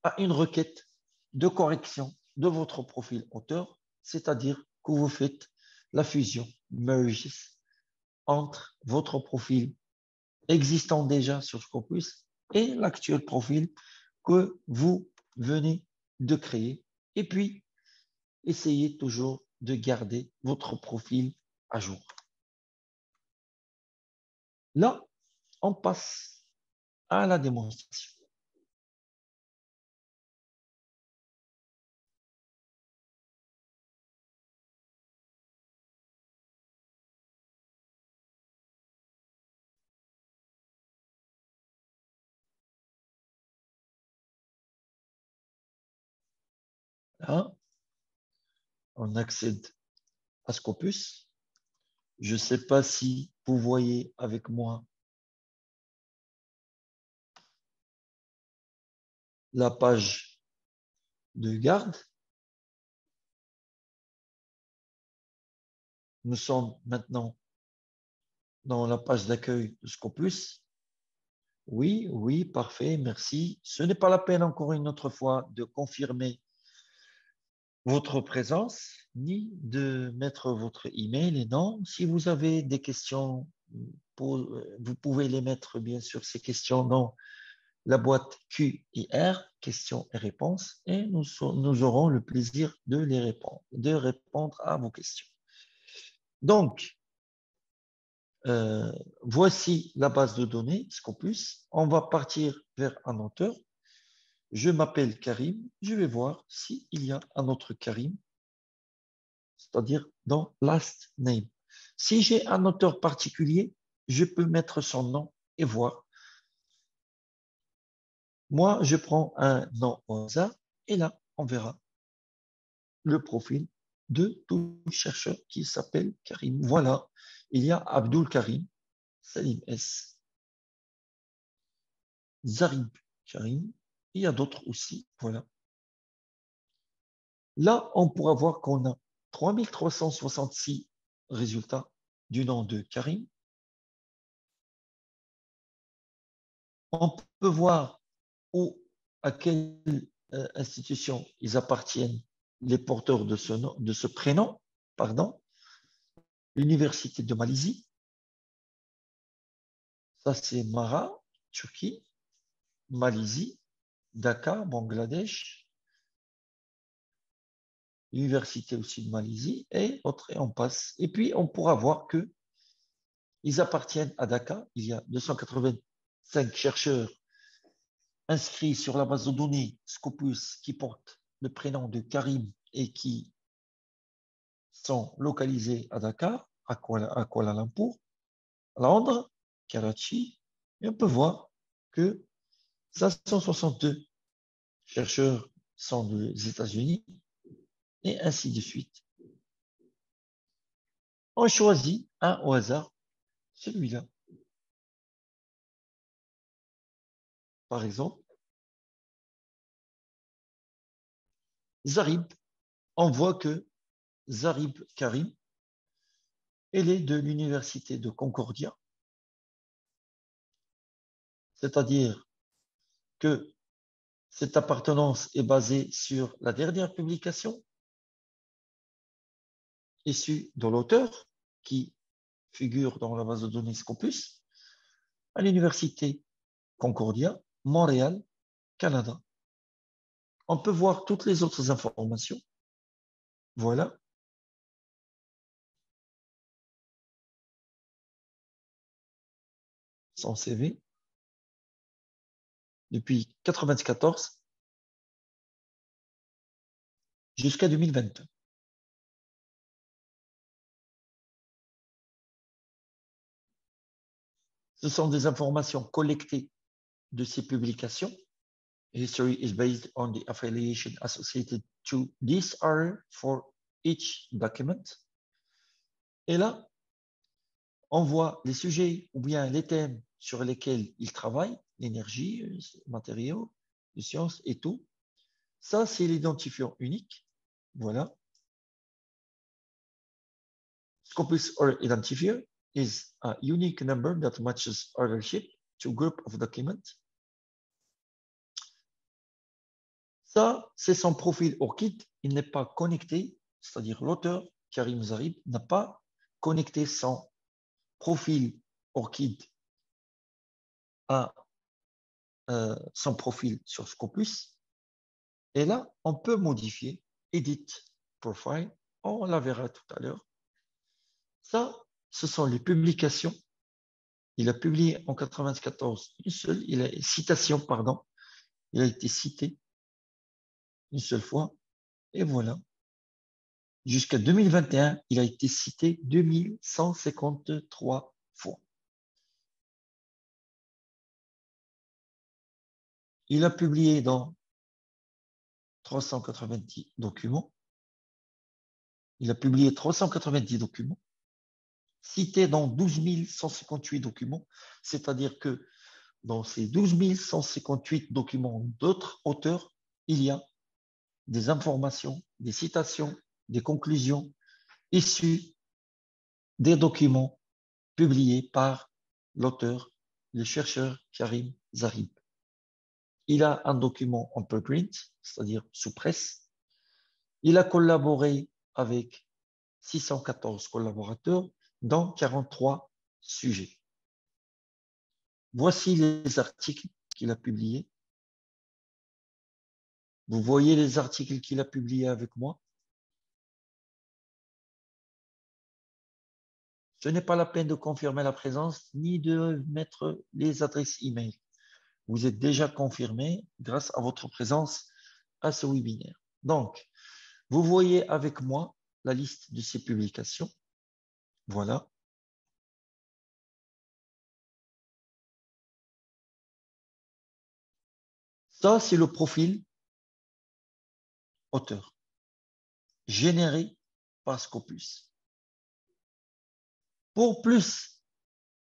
à une requête de correction de votre profil auteur, c'est-à-dire que vous faites la fusion, merge, entre votre profil existant déjà sur Scopus et l'actuel profil que vous venez de créer. Et puis, essayez toujours de garder votre profil à jour. Là, on passe à la démonstration. Là, on accède à Scopus. Je ne sais pas si vous voyez avec moi la page de garde. Nous sommes maintenant dans la page d'accueil de Scopus. Oui, oui, parfait, merci. Ce n'est pas la peine encore une autre fois de confirmer votre présence ni de mettre votre email. Et non, si vous avez des questions, vous pouvez les mettre bien sûr ces questions dans la boîte Q&R, questions et réponses, et nous aurons le plaisir de répondre à vos questions. Donc, voici la base de données Scopus. On va partir vers un auteur. Je m'appelle Karim. Je vais voir s'il y a un autre Karim, c'est-à-dire dans last name. Si j'ai un auteur particulier, je peux mettre son nom et voir. Moi, je prends un nom au hasard et là, on verra le profil de tout chercheur qui s'appelle Karim. Voilà, il y a Abdul Karim, Salim S, Zarib Karim, il y a d'autres aussi. Voilà. Là, on pourra voir qu'on a 3366 résultats du nom de Karim. On peut voir où, à quelle institution ils appartiennent, les porteurs de ce, nom, de ce prénom, pardon. L'Université de Malaisie. Ça, c'est Mara, Turquie, Malaisie, Dhaka, Bangladesh, l'Université aussi de Malaisie, et autres, et on passe. Et puis, on pourra voir que ils appartiennent à Dhaka. Il y a 285 chercheurs inscrits sur la base de données Scopus qui portent le prénom de Karim et qui sont localisés à Dakar, à Kuala Lumpur, Londres, Karachi, et on peut voir que 562 chercheurs sont des États-Unis, et ainsi de suite. On choisit un au hasard, celui-là. Par exemple, Zarib, on voit que Zarib Karim, elle est de l'Université de Concordia, c'est-à-dire que cette appartenance est basée sur la dernière publication issue de l'auteur qui figure dans la base de données Scopus à l'Université Concordia, Montréal, Canada. On peut voir toutes les autres informations. Voilà. Son CV. Depuis 1994 jusqu'à 2022. Ce sont des informations collectées de ces publications. History is based on the affiliation associated to this order for each document. Et là, on voit les sujets ou bien les thèmes sur lesquels il travaille, l'énergie, les matériaux, les sciences et tout. Ça, c'est l'identifiant unique. Voilà. Scopus or identifier is a unique number that matches authorship to group of documents. Ça, c'est son profil ORCID. Il n'est pas connecté, c'est-à-dire l'auteur, Karim Zarib, n'a pas connecté son profil ORCID à son profil sur Scopus. Et là, on peut modifier Edit Profile. On la verra tout à l'heure. Ça, ce sont les publications. Il a publié en 1994 une seule, citation, pardon. Il a été cité une seule fois. Et voilà. Jusqu'à 2021, il a été cité 2153 fois. Il a publié dans 390 documents. Il a publié 390 documents, cité dans 12 158 documents, c'est-à-dire que dans ces 12 158 documents d'autres auteurs, il y a des informations, des citations, des conclusions issues des documents publiés par l'auteur, le chercheur Karim Zarib. Il a un document en preprint, c'est-à-dire sous presse. Il a collaboré avec 614 collaborateurs dans 43 sujets. Voici les articles qu'il a publiés. Vous voyez les articles qu'il a publiés avec moi. Ce n'est pas la peine de confirmer la présence ni de mettre les adresses email. Vous êtes déjà confirmé grâce à votre présence à ce webinaire. Donc, vous voyez avec moi la liste de ces publications. Voilà. Ça, c'est le profil auteur généré par Scopus. Pour plus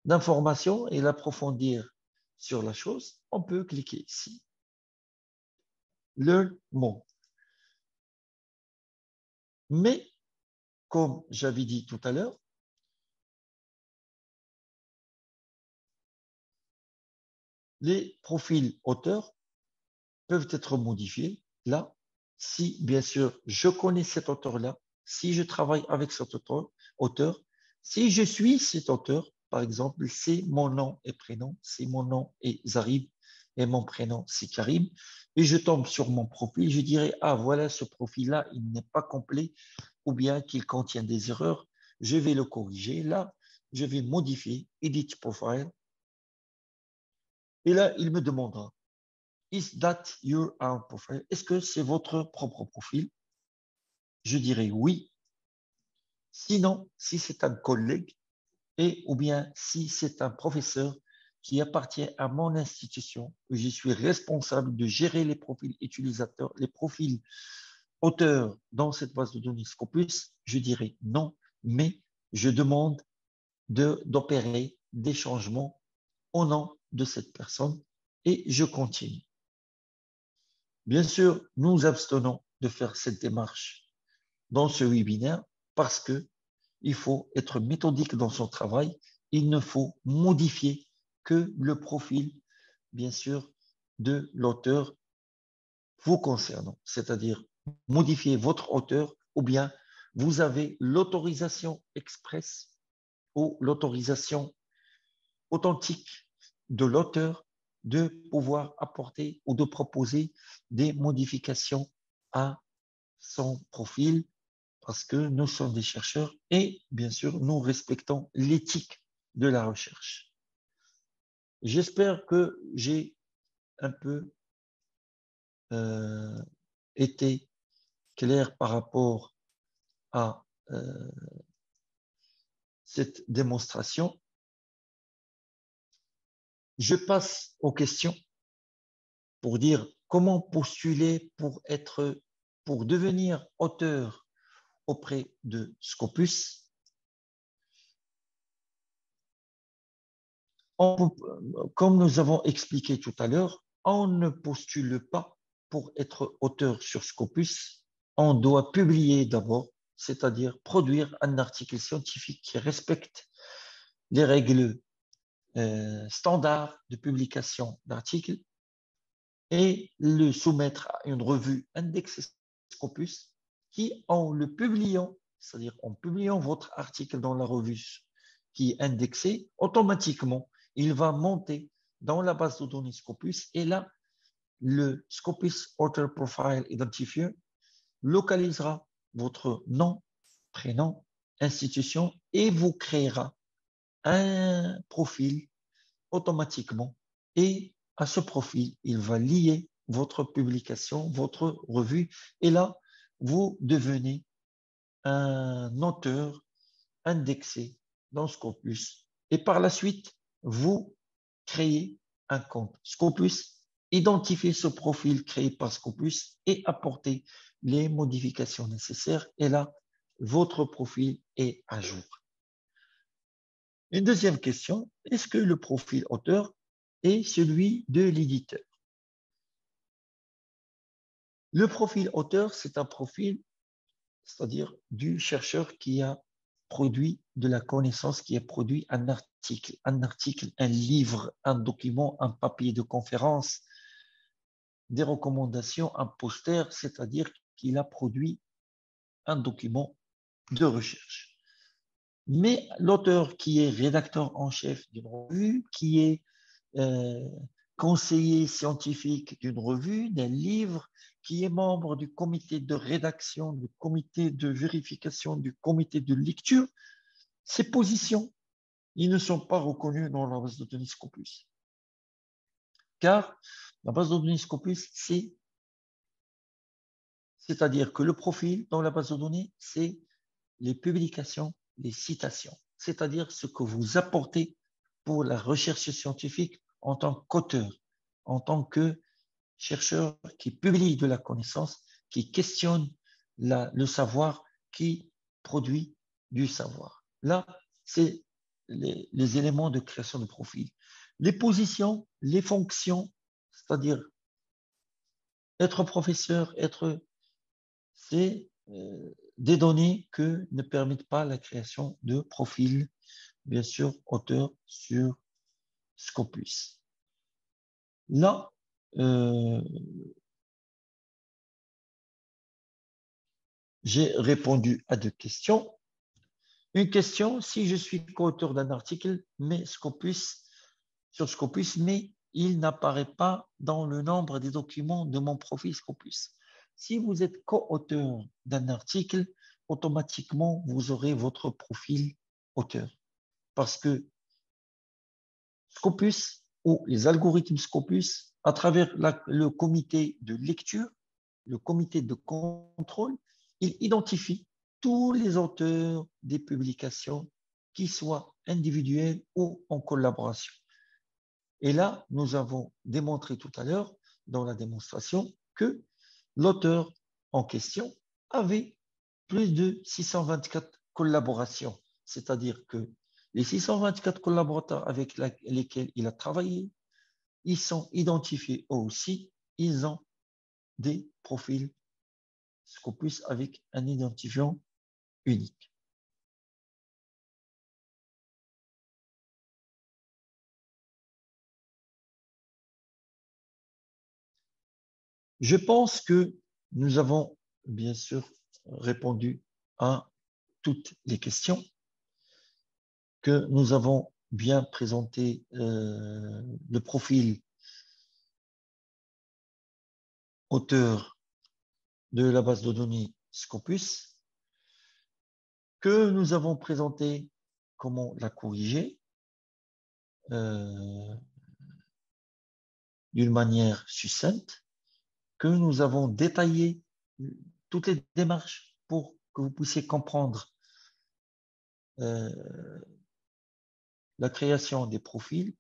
d'informations et l'approfondir sur la chose, on peut cliquer ici. Le mot. Mais, comme j'avais dit tout à l'heure, les profils auteurs peuvent être modifiés là, si bien sûr je connais cet auteur-là, si je travaille avec cet auteur, si je suis cet auteur, par exemple, c'est mon nom et prénom, c'est mon nom et Zarib et mon prénom c'est Karim, et je tombe sur mon profil, je dirais, ah voilà, ce profil-là, il n'est pas complet, ou bien qu'il contient des erreurs, je vais le corriger. Là, je vais modifier, edit profile, et là, il me demandera, is that your own profile? Est-ce que c'est votre propre profil? Je dirais oui. Sinon, si c'est un collègue et ou bien si c'est un professeur qui appartient à mon institution, je suis responsable de gérer les profils utilisateurs, les profils auteurs dans cette base de données Scopus, je dirais non, mais je demande d'opérer des changements au nom de cette personne et je continue. Bien sûr, nous abstenons de faire cette démarche dans ce webinaire parce que il faut être méthodique dans son travail. Il ne faut modifier que le profil, bien sûr, de l'auteur vous concernant, c'est-à-dire modifier votre auteur ou bien vous avez l'autorisation express ou l'autorisation authentique de l'auteur de pouvoir apporter ou de proposer des modifications à son profil parce que nous sommes des chercheurs et bien sûr nous respectons l'éthique de la recherche. J'espère que j'ai un peu été clair par rapport à cette démonstration. Je passe aux questions pour dire comment postuler pour devenir auteur auprès de Scopus. Comme nous avons expliqué tout à l'heure, on ne postule pas pour être auteur sur Scopus. On doit publier d'abord, c'est-à-dire produire un article scientifique qui respecte les règles standards de publication d'articles et le soumettre à une revue indexée Scopus qui, en le publiant, c'est-à-dire en publiant votre article dans la revue qui est indexée, automatiquement, il va monter dans la base de données Scopus et là, le Scopus Author Profile Identifier localisera votre nom, prénom, institution et vous créera un profil automatiquement et à ce profil, il va lier votre publication, votre revue et là, vous devenez un auteur indexé dans Scopus et par la suite, vous créez un compte Scopus, identifiez ce profil créé par Scopus et apportez les modifications nécessaires et là, votre profil est à jour. Une deuxième question, est-ce que le profil auteur est celui de l'éditeur? Le profil auteur, c'est un profil, c'est-à-dire du chercheur qui a produit de la connaissance, qui a produit un article, un livre, un document, un papier de conférence, des recommandations, un poster, c'est-à-dire qu'il a produit un document de recherche. Mais l'auteur qui est rédacteur en chef d'une revue, qui est conseiller scientifique d'une revue, d'un livre, qui est membre du comité de rédaction, du comité de vérification, du comité de lecture, ces positions, ils ne sont pas reconnus dans la base de données Scopus. Car la base de données Scopus, c'est-à-dire que le profil dans la base de données, c'est les publications, les citations, c'est-à-dire ce que vous apportez pour la recherche scientifique en tant qu'auteur, en tant que chercheur qui publie de la connaissance, qui questionne le savoir, qui produit du savoir. Là, c'est les éléments de création de profil. Les positions, les fonctions, c'est-à-dire être professeur, c'est des données que ne permettent pas la création de profil, bien sûr, auteur sur Scopus. Là, j'ai répondu à 2 questions. Une question, si je suis co-auteur d'un article, mais sur Scopus, mais il n'apparaît pas dans le nombre des documents de mon profil Scopus. Si vous êtes co-auteur d'un article, automatiquement, vous aurez votre profil auteur. Parce que Scopus ou les algorithmes Scopus, à travers le comité de lecture, le comité de contrôle, il identifie tous les auteurs des publications, qu'ils soient individuels ou en collaboration. Et là, nous avons démontré tout à l'heure, dans la démonstration, que l'auteur en question avait plus de 624 collaborations. C'est-à-dire que les 624 collaborateurs avec lesquels il a travaillé, ils sont identifiés eux aussi, ils ont des profils Scopus avec un identifiant unique. Je pense que nous avons bien sûr répondu à toutes les questions, que nous avons bien présenté le profil auteur de la base de données Scopus, que nous avons présenté comment la corriger d'une manière succincte, que nous avons détaillé toutes les démarches pour que vous puissiez comprendre la création des profils,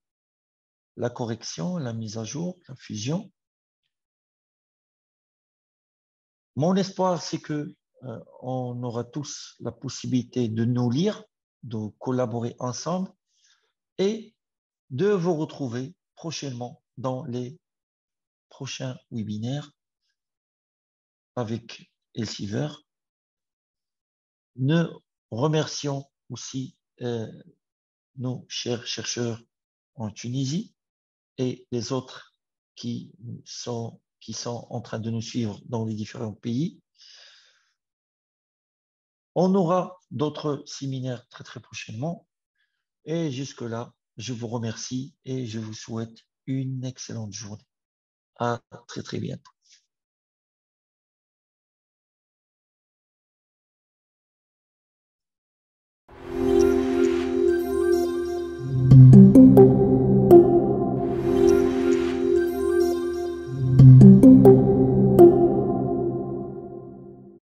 la correction, la mise à jour, la fusion. Mon espoir, c'est que on aura tous la possibilité de nous lire, de collaborer ensemble et de vous retrouver prochainement dans les prochains webinaires avec Elsevier. Nous remercions aussi nos chers chercheurs en Tunisie et les autres qui sont en train de nous suivre dans les différents pays. On aura d'autres séminaires très très prochainement. Et jusque-là, je vous remercie et je vous souhaite une excellente journée. À très très bientôt.